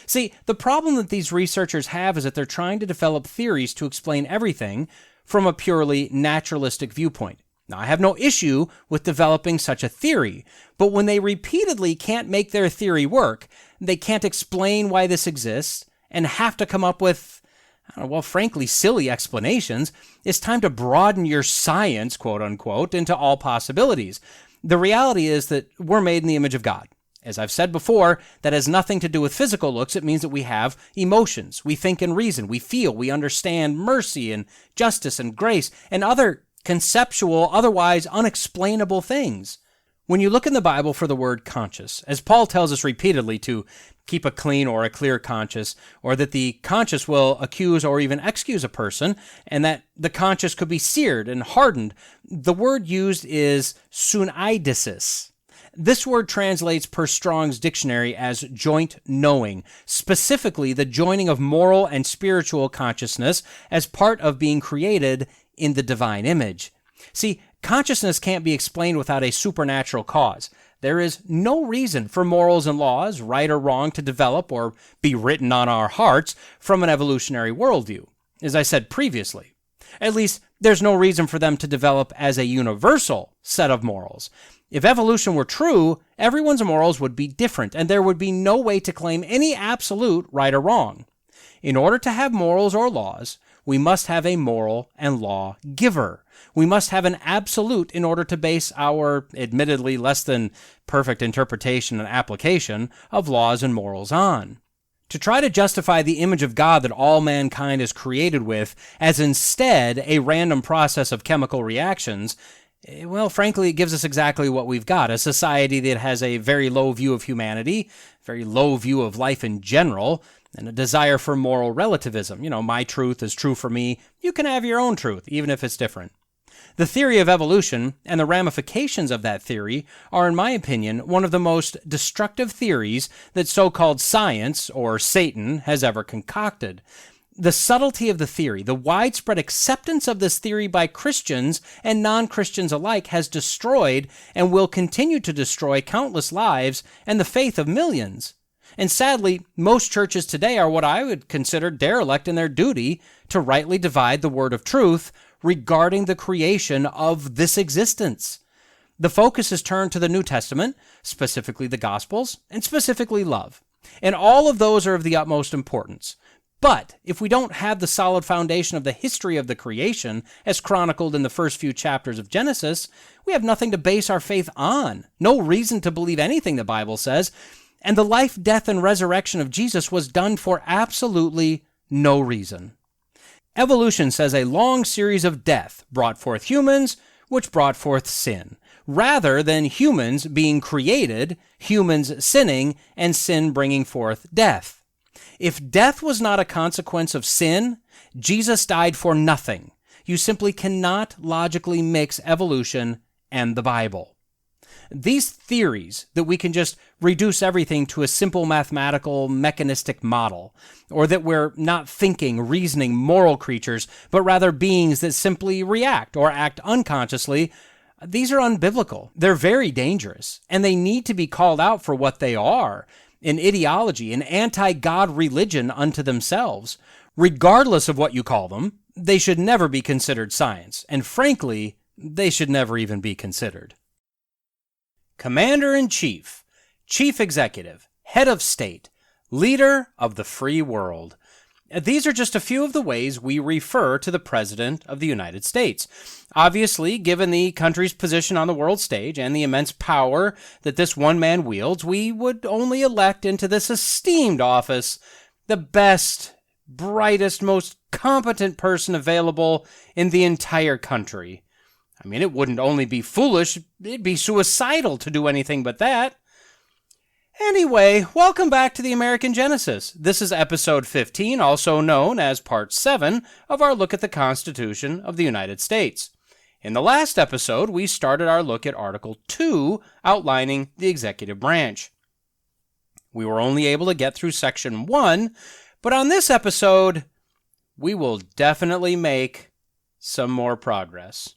See, the problem that these researchers have is that they're trying to develop theories to explain everything from a purely naturalistic viewpoint. Now, I have no issue with developing such a theory, but when they repeatedly can't make their theory work, they can't explain why this exists, and have to come up with, frankly, silly explanations, it's time to broaden your science, quote unquote, into all possibilities. The reality is that we're made in the image of God. As I've said before, that has nothing to do with physical looks. It means that we have emotions. We think and reason. We feel. We understand mercy and justice and grace and other conceptual, otherwise unexplainable things. When you look in the Bible for the word conscious, as Paul tells us repeatedly to keep a clean or a clear conscience, or that the conscience will accuse or even excuse a person, and that the conscience could be seared and hardened, the word used is suneidesis. This word translates per Strong's dictionary as joint knowing, specifically the joining of moral and spiritual consciousness as part of being created in the divine image. See, consciousness can't be explained without a supernatural cause. There is no reason for morals and laws, right or wrong, to develop or be written on our hearts from an evolutionary worldview, as I said previously. At least, there's no reason for them to develop as a universal set of morals. If evolution were true, everyone's morals would be different, and there would be no way to claim any absolute right or wrong. In order to have morals or laws, we must have a moral and law giver. We must have an absolute in order to base our, admittedly less than perfect interpretation and application of laws and morals on. To try to justify the image of God that all mankind is created with as instead a random process of chemical reactions, frankly, it gives us exactly what we've got, a society that has a very low view of humanity, very low view of life in general, and a desire for moral relativism. My truth is true for me. You can have your own truth, even if it's different. The theory of evolution and the ramifications of that theory are, in my opinion, one of the most destructive theories that so-called science, or Satan, has ever concocted. The subtlety of the theory, the widespread acceptance of this theory by Christians and non-Christians alike has destroyed and will continue to destroy countless lives and the faith of millions. And sadly, most churches today are what I would consider derelict in their duty to rightly divide the word of truth regarding the creation of this existence. The focus is turned to the New Testament, specifically the Gospels, and specifically love. And all of those are of the utmost importance. But if we don't have the solid foundation of the history of the creation, as chronicled in the first few chapters of Genesis, we have nothing to base our faith on, no reason to believe anything the Bible says, and the life, death, and resurrection of Jesus was done for absolutely no reason. Evolution says a long series of death brought forth humans, which brought forth sin, rather than humans being created, humans sinning, and sin bringing forth death. If death was not a consequence of sin, Jesus died for nothing. You simply cannot logically mix evolution and the Bible. These theories that we can just reduce everything to a simple mathematical, mechanistic model, or that we're not thinking, reasoning, moral creatures, but rather beings that simply react or act unconsciously, these are unbiblical. They're very dangerous, and they need to be called out for what they are, an ideology, an anti-God religion unto themselves. Regardless of what you call them, they should never be considered science, and frankly, they should never even be considered. Commander-in-Chief, Chief Executive, Head of State, Leader of the Free World. These are just a few of the ways we refer to the President of the United States. Obviously, given the country's position on the world stage and the immense power that this one man wields, we would only elect into this esteemed office the best, brightest, most competent person available in the entire country. I mean, it wouldn't only be foolish, it'd be suicidal to do anything but that. Anyway, welcome back to the American Genesis. This is episode 15, also known as part 7 of our look at the Constitution of the United States. In the last episode, we started our look at Article 2, outlining the executive branch. We were only able to get through Section 1, but on this episode, we will definitely make some more progress.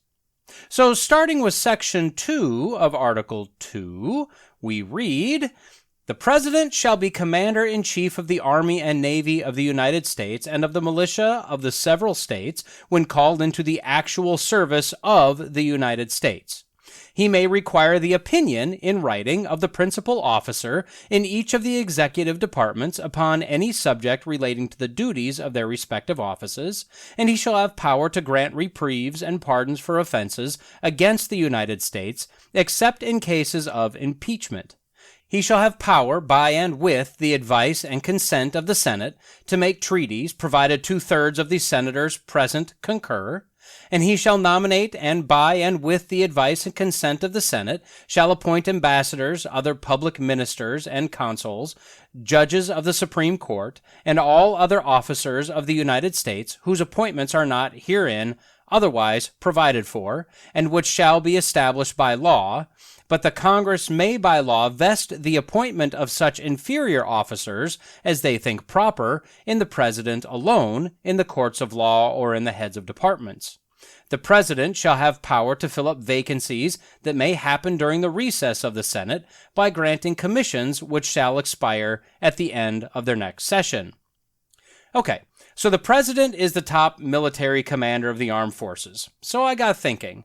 So starting with Section 2 of Article 2, we read, "The President shall be Commander-in-Chief of the Army and Navy of the United States and of the militia of the several states when called into the actual service of the United States. He may require the opinion in writing of the principal officer in each of the executive departments upon any subject relating to the duties of their respective offices, and he shall have power to grant reprieves and pardons for offenses against the United States, except in cases of impeachment. He shall have power, by and with the advice and consent of the Senate, to make treaties, provided 2/3 of the senators present concur, and he shall nominate, and by and with the advice and consent of the Senate, shall appoint ambassadors, other public ministers and consuls, judges of the Supreme Court, and all other officers of the United States, whose appointments are not herein otherwise provided for, and which shall be established by law. But the Congress may by law vest the appointment of such inferior officers as they think proper in the President alone, in the courts of law, or in the heads of departments. The President shall have power to fill up vacancies that may happen during the recess of the Senate by granting commissions which shall expire at the end of their next session." Okay, so the President is the top military commander of the armed forces. So I got thinking,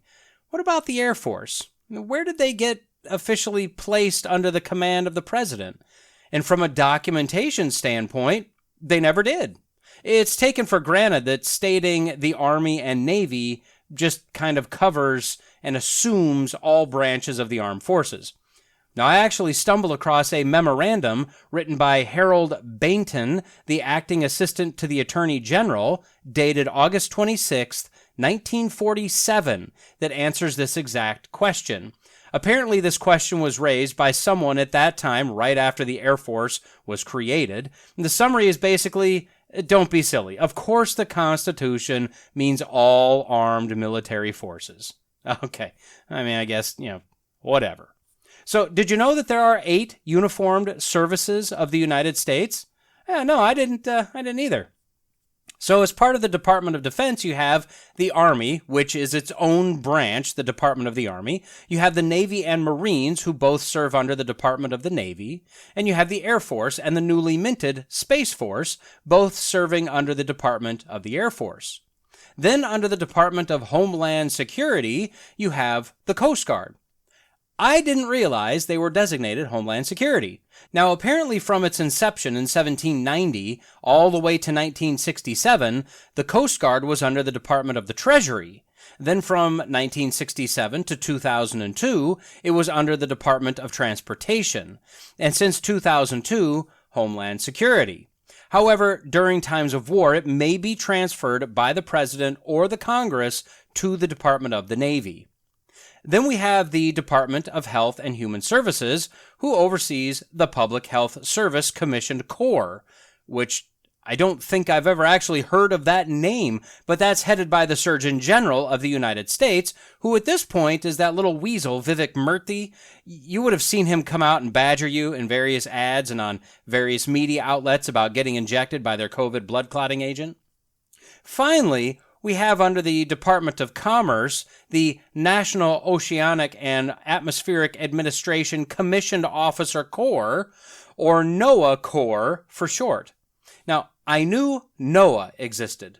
what about the Air Force? Where did they get officially placed under the command of the President? And from a documentation standpoint, they never did. It's taken for granted that stating the Army and Navy just kind of covers and assumes all branches of the armed forces. Now, I actually stumbled across a memorandum written by Harold Bainton, the acting assistant to the Attorney General, dated August 26th, 1947, that answers this exact question. Apparently, this question was raised by someone at that time, right after the Air Force was created. And the summary is basically, don't be silly. Of course, the Constitution means all armed military forces. Okay, I mean, I guess, whatever. So, did you know that there are 8 uniformed services of the United States? No, I didn't either. So as part of the Department of Defense, you have the Army, which is its own branch, the Department of the Army. You have the Navy and Marines, who both serve under the Department of the Navy. And you have the Air Force and the newly minted Space Force, both serving under the Department of the Air Force. Then under the Department of Homeland Security, you have the Coast Guard. I didn't realize they were designated Homeland Security. Now, apparently from its inception in 1790 all the way to 1967, the Coast Guard was under the Department of the Treasury. Then from 1967 to 2002, it was under the Department of Transportation. And since 2002, Homeland Security. However, during times of war, it may be transferred by the President or the Congress to the Department of the Navy. Then we have the Department of Health and Human Services, who oversees the Public Health Service Commissioned Corps, which I don't think I've ever actually heard of that name, but that's headed by the Surgeon General of the United States, who at this point is that little weasel, Vivek Murthy. You would have seen him come out and badger you in various ads and on various media outlets about getting injected by their COVID blood clotting agent. Finally, we have under the Department of Commerce, the National Oceanic and Atmospheric Administration Commissioned Officer Corps, or NOAA Corps for short. Now, I knew NOAA existed,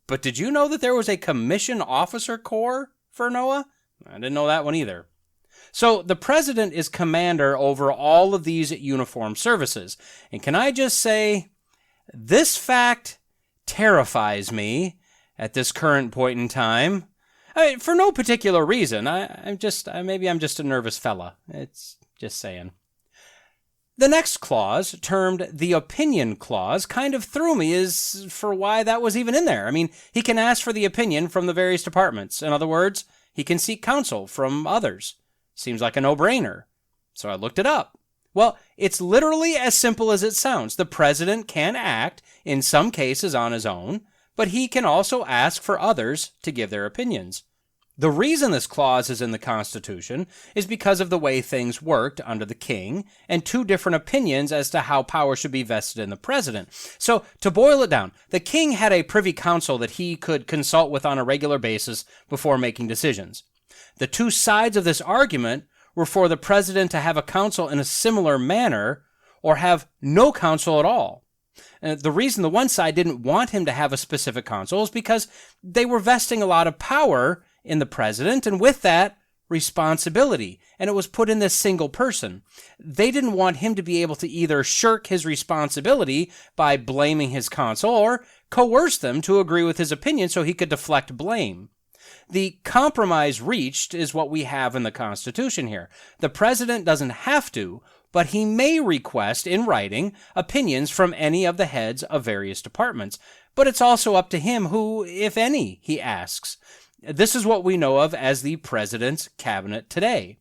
but did you know that there was a Commissioned Officer Corps for NOAA? I didn't know that one either. So the President is commander over all of these uniformed services. And can I just say, this fact terrifies me at this current point in time. I mean, for no particular reason. Maybe I'm just a nervous fella. It's just saying. The next clause, termed the opinion clause, kind of threw me as for why that was even in there. I mean, he can ask for the opinion from the various departments. In other words, he can seek counsel from others. Seems like a no-brainer. So I looked it up. Well, it's literally as simple as it sounds. The President can act, in some cases on his own, but he can also ask for others to give their opinions. The reason this clause is in the Constitution is because of the way things worked under the king and two different opinions as to how power should be vested in the president. So, to boil it down, the king had a privy council that he could consult with on a regular basis before making decisions. The two sides of this argument were for the president to have a council in a similar manner or have no council at all. The reason the one side didn't want him to have a specific council is because they were vesting a lot of power in the president, and with that, responsibility, and it was put in this single person. They didn't want him to be able to either shirk his responsibility by blaming his council or coerce them to agree with his opinion so he could deflect blame. The compromise reached is what we have in the Constitution here. The president doesn't have to, but he may request in writing opinions from any of the heads of various departments. But it's also up to him who, if any, he asks. This is what we know of as the president's cabinet today.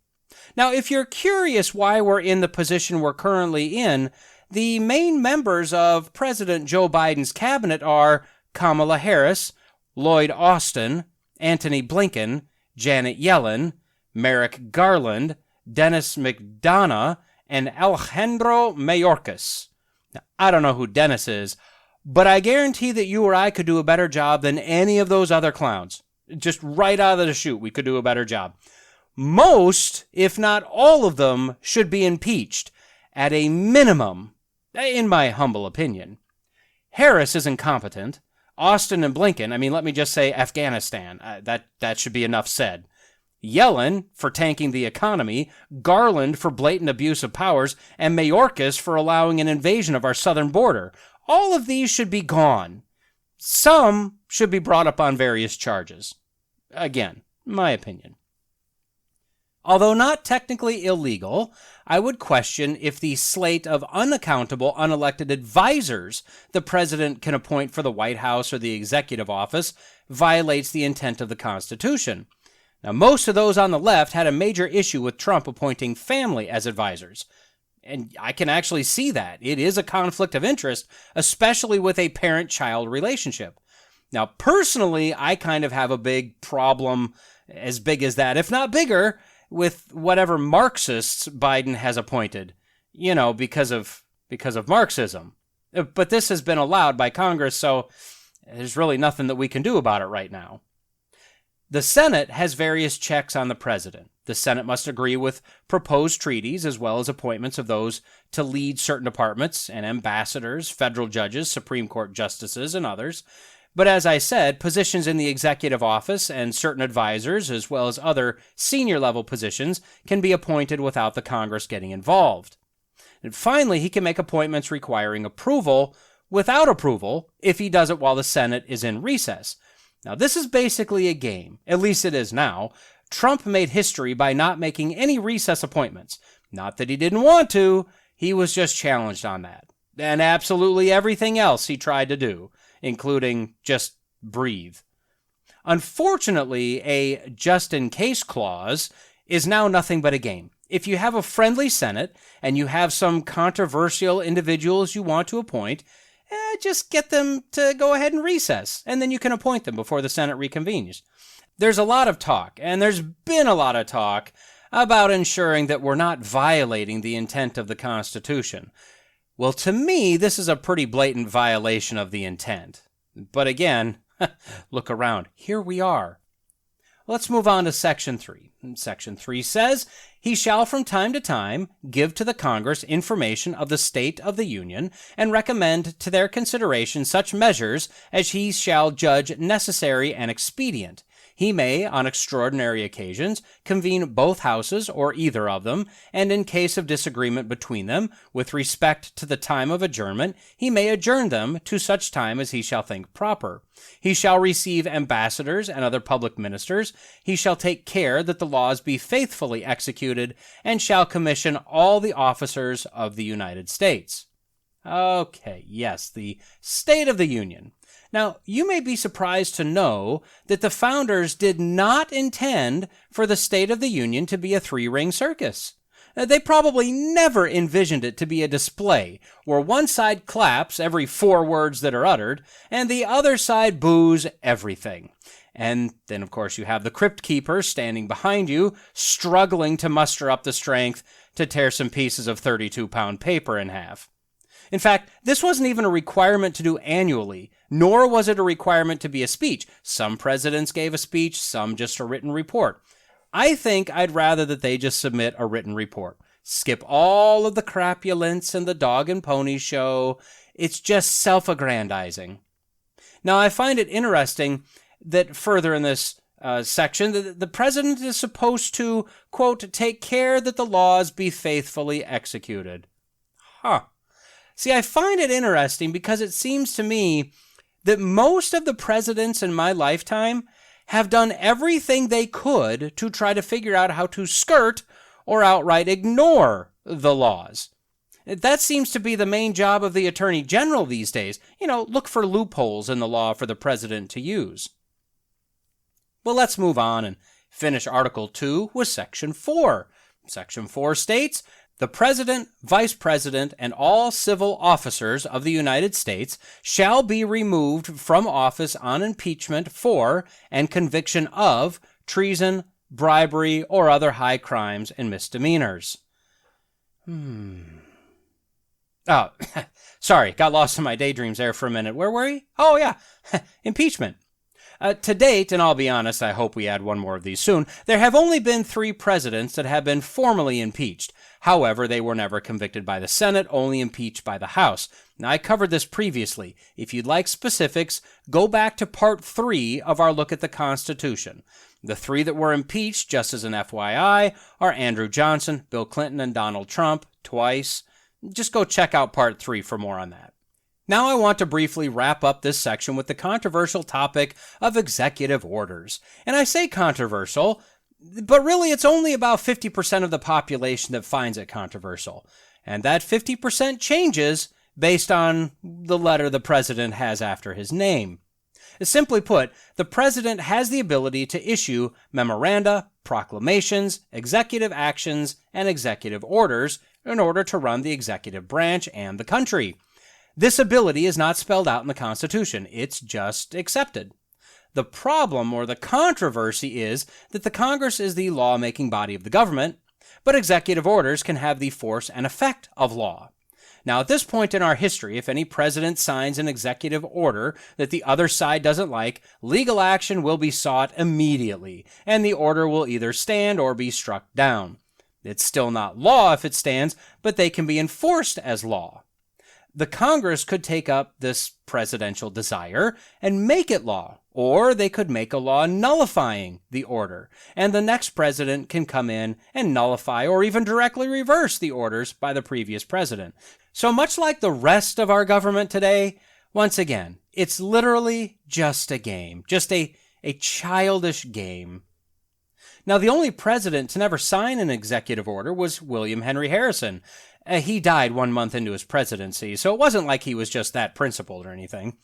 Now, if you're curious why we're in the position we're currently in, the main members of President Joe Biden's cabinet are Kamala Harris, Lloyd Austin, Antony Blinken, Janet Yellen, Merrick Garland, Dennis McDonough, and Alejandro Mayorkas. Now, I don't know who Dennis is, but I guarantee that you or I could do a better job than any of those other clowns. Just right out of the chute, we could do a better job. Most, if not all of them, should be impeached, at a minimum, in my humble opinion. Harris is incompetent. Austin and Blinken, let me just say Afghanistan. That should be enough said. Yellen for tanking the economy, Garland for blatant abuse of powers, and Mayorkas for allowing an invasion of our southern border. All of these should be gone. Some should be brought up on various charges. Again, my opinion. Although not technically illegal, I would question if the slate of unaccountable, unelected advisors the president can appoint for the White House or the executive office violates the intent of the Constitution. Now, most of those on the left had a major issue with Trump appointing family as advisors. And I can actually see that. It is a conflict of interest, especially with a parent-child relationship. Now, personally, I kind of have a big problem, as big as that, if not bigger, with whatever Marxists Biden has appointed, because of Marxism. But this has been allowed by Congress, so there's really nothing that we can do about it right now. The Senate has various checks on the president. The Senate must agree with proposed treaties as well as appointments of those to lead certain departments and ambassadors, federal judges, Supreme Court justices, and others. But as I said, positions in the executive office and certain advisors, as well as other senior-level positions, can be appointed without the Congress getting involved. And finally, he can make appointments requiring approval without approval if he does it while the Senate is in recess. Now, this is basically a game. At least it is now. Trump made history by not making any recess appointments. Not that he didn't want to, he was just challenged on that. And absolutely everything else he tried to do, including just breathe. Unfortunately, a just-in-case clause is now nothing but a game. If you have a friendly Senate and you have some controversial individuals you want to appoint, just get them to go ahead and recess, and then you can appoint them before the Senate reconvenes. There's a lot of talk, and there's been a lot of talk, about ensuring that we're not violating the intent of the Constitution. Well, to me, this is a pretty blatant violation of the intent. But again, look around. Here we are. Let's move on to Section 3. Section 3 says, he shall from time to time give to the Congress information of the state of the Union and recommend to their consideration such measures as he shall judge necessary and expedient. He may, on extraordinary occasions, convene both houses or either of them, and in case of disagreement between them, with respect to the time of adjournment, he may adjourn them to such time as he shall think proper. He shall receive ambassadors and other public ministers. He shall take care that the laws be faithfully executed, and shall commission all the officers of the United States. Okay, yes, the State of the Union. Now, you may be surprised to know that the founders did not intend for the State of the Union to be a three-ring circus. They probably never envisioned it to be a display where one side claps every 4 words that are uttered and the other side boos everything. And then, of course, you have the crypt keeper standing behind you, struggling to muster up the strength to tear some pieces of 32-pound paper in half. In fact, this wasn't even a requirement to do annually, nor was it a requirement to be a speech. Some presidents gave a speech, some just a written report. I think I'd rather that they just submit a written report. Skip all of the crapulence and the dog and pony show. It's just self-aggrandizing. Now, I find it interesting that further in this section, the president is supposed to, quote, take care that the laws be faithfully executed. See, I find it interesting because it seems to me that most of the presidents in my lifetime have done everything they could to try to figure out how to skirt or outright ignore the laws. That seems to be the main job of the Attorney General these days. Look for loopholes in the law for the president to use. Well, let's move on and finish Article 2 with Section 4. Section 4 states, the President, Vice President, and all civil officers of the United States shall be removed from office on impeachment for and conviction of treason, bribery, or other high crimes and misdemeanors. Oh, sorry, got lost in my daydreams there for a minute. Where were we? Oh, yeah, impeachment. To date, and I'll be honest, I hope we add one more of these soon, there have only been 3 presidents that have been formally impeached. However, they were never convicted by the Senate, only impeached by the House. Now, I covered this previously. If you'd like specifics, go back to Part 3 of our look at the Constitution. The 3 that were impeached, just as an FYI, are Andrew Johnson, Bill Clinton, and Donald Trump, twice. Just go check out Part 3 for more on that. Now I want to briefly wrap up this section with the controversial topic of executive orders. And I say controversial, but really it's only about 50% of the population that finds it controversial. And that 50% changes based on the letter the president has after his name. Simply put, the president has the ability to issue memoranda, proclamations, executive actions, and executive orders in order to run the executive branch and the country. This ability is not spelled out in the Constitution. It's just accepted. The problem or the controversy is that the Congress is the law-making body of the government, but executive orders can have the force and effect of law. Now, at this point in our history, if any president signs an executive order that the other side doesn't like, legal action will be sought immediately, and the order will either stand or be struck down. It's still not law if it stands, but they can be enforced as law. The Congress could take up this presidential desire and make it law, or they could make a law nullifying the order, and the next president can come in and nullify or even directly reverse the orders by the previous president. So much like the rest of our government today, once again, it's literally just a game, just a childish game. Now, the only president to never sign an executive order was William Henry Harrison. He died 1 month into his presidency, so it wasn't like he was just that principled or anything.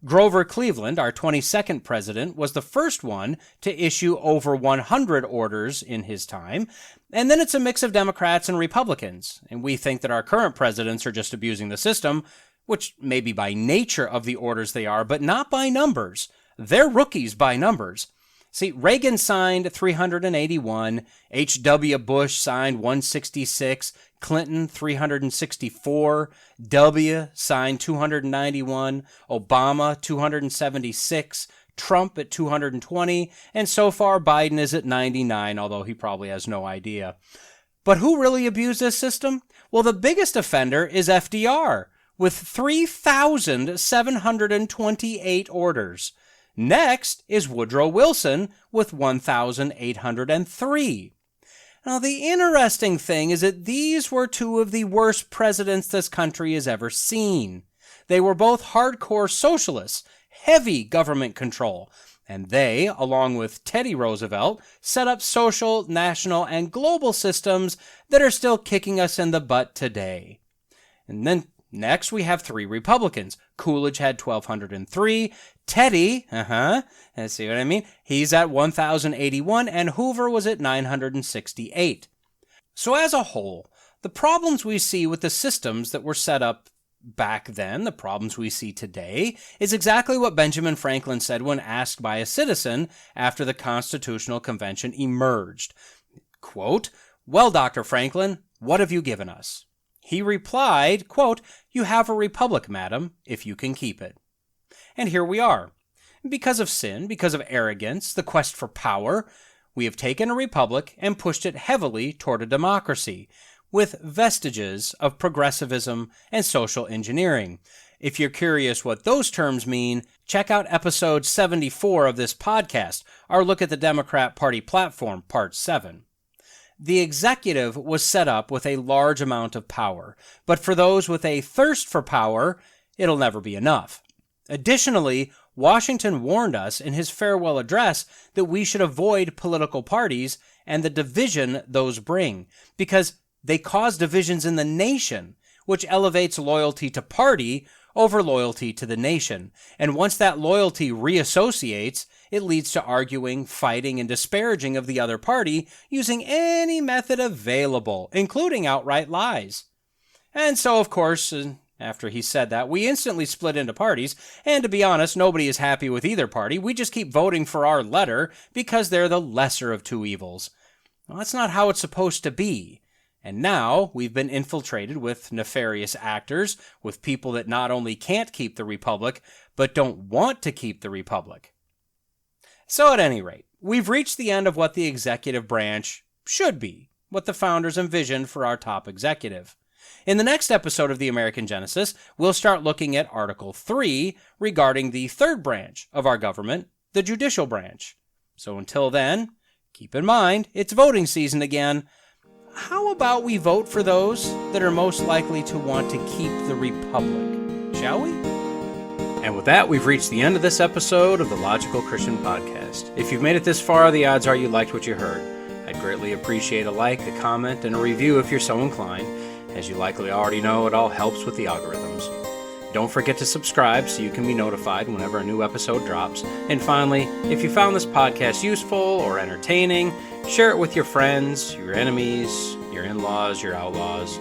Grover Cleveland, our 22nd president, was the first one to issue over 100 orders in his time, and then it's a mix of Democrats and Republicans, and we think that our current presidents are just abusing the system, which may be by nature of the orders they are, but not by numbers. They're rookies by numbers. See, Reagan signed 381, H.W. Bush signed 166, Clinton 364, W signed 291, Obama 276, Trump at 220, and so far Biden is at 99, although he probably has no idea. But who really abused this system? Well, the biggest offender is FDR, with 3,728 orders. Next is Woodrow Wilson with 1,803. Now, the interesting thing is that these were 2 of the worst presidents this country has ever seen. They were both hardcore socialists, heavy government control, and they, along with Teddy Roosevelt, set up social, national, and global systems that are still kicking us in the butt today. And then next, we have 3 Republicans. Coolidge had 1,203. Teddy, see what I mean? He's at 1,081, and Hoover was at 968. So as a whole, the problems we see with the systems that were set up back then, the problems we see today, is exactly what Benjamin Franklin said when asked by a citizen after the Constitutional Convention emerged. Quote, "Well, Dr. Franklin, what have you given us?" He replied, quote, "You have a republic, madam, if you can keep it." And here we are. Because of sin, because of arrogance, the quest for power, we have taken a republic and pushed it heavily toward a democracy, with vestiges of progressivism and social engineering. If you're curious what those terms mean, check out episode 74 of this podcast, our look at the Democrat Party platform, part 7. The executive was set up with a large amount of power, but for those with a thirst for power, it'll never be enough. Additionally, Washington warned us in his farewell address that we should avoid political parties and the division those bring, because they cause divisions in the nation, which elevates loyalty to party over loyalty to the nation. And once that loyalty reassociates, it leads to arguing, fighting, and disparaging of the other party using any method available, including outright lies. And so, of course, after he said that, we instantly split into parties, and to be honest, nobody is happy with either party. We just keep voting for our letter because they're the lesser of two evils. Well, that's not how it's supposed to be. And now we've been infiltrated with nefarious actors, with people that not only can't keep the republic, but don't want to keep the republic. So at any rate, we've reached the end of what the executive branch should be, what the founders envisioned for our top executive. In the next episode of the American Genesis, we'll start looking at Article 3 regarding the third branch of our government, the judicial branch. So until then, keep in mind, it's voting season again. How about we vote for those that are most likely to want to keep the republic, shall we? And with that, we've reached the end of this episode of the Logical Christian Podcast. If you've made it this far, the odds are you liked what you heard. I'd greatly appreciate a like, a comment, and a review if you're so inclined. As you likely already know, it all helps with the algorithms. Don't forget to subscribe so you can be notified whenever a new episode drops. And finally, if you found this podcast useful or entertaining, share it with your friends, your enemies, your in-laws, your outlaws.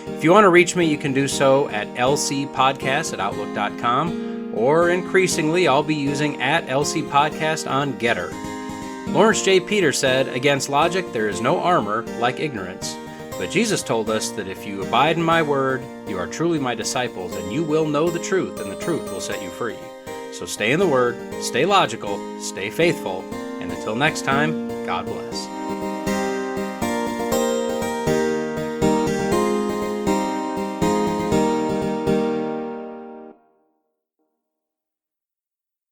If you want to reach me, you can do so at lcpodcast@outlook.com, or increasingly, I'll be using @lcpodcast on Getter. Lawrence J. Peter said, "Against logic there is no armor like ignorance. But Jesus told us that if you abide in my word, you are truly my disciples, and you will know the truth, and the truth will set you free." So stay in the word, stay logical, stay faithful, and until next time, God bless.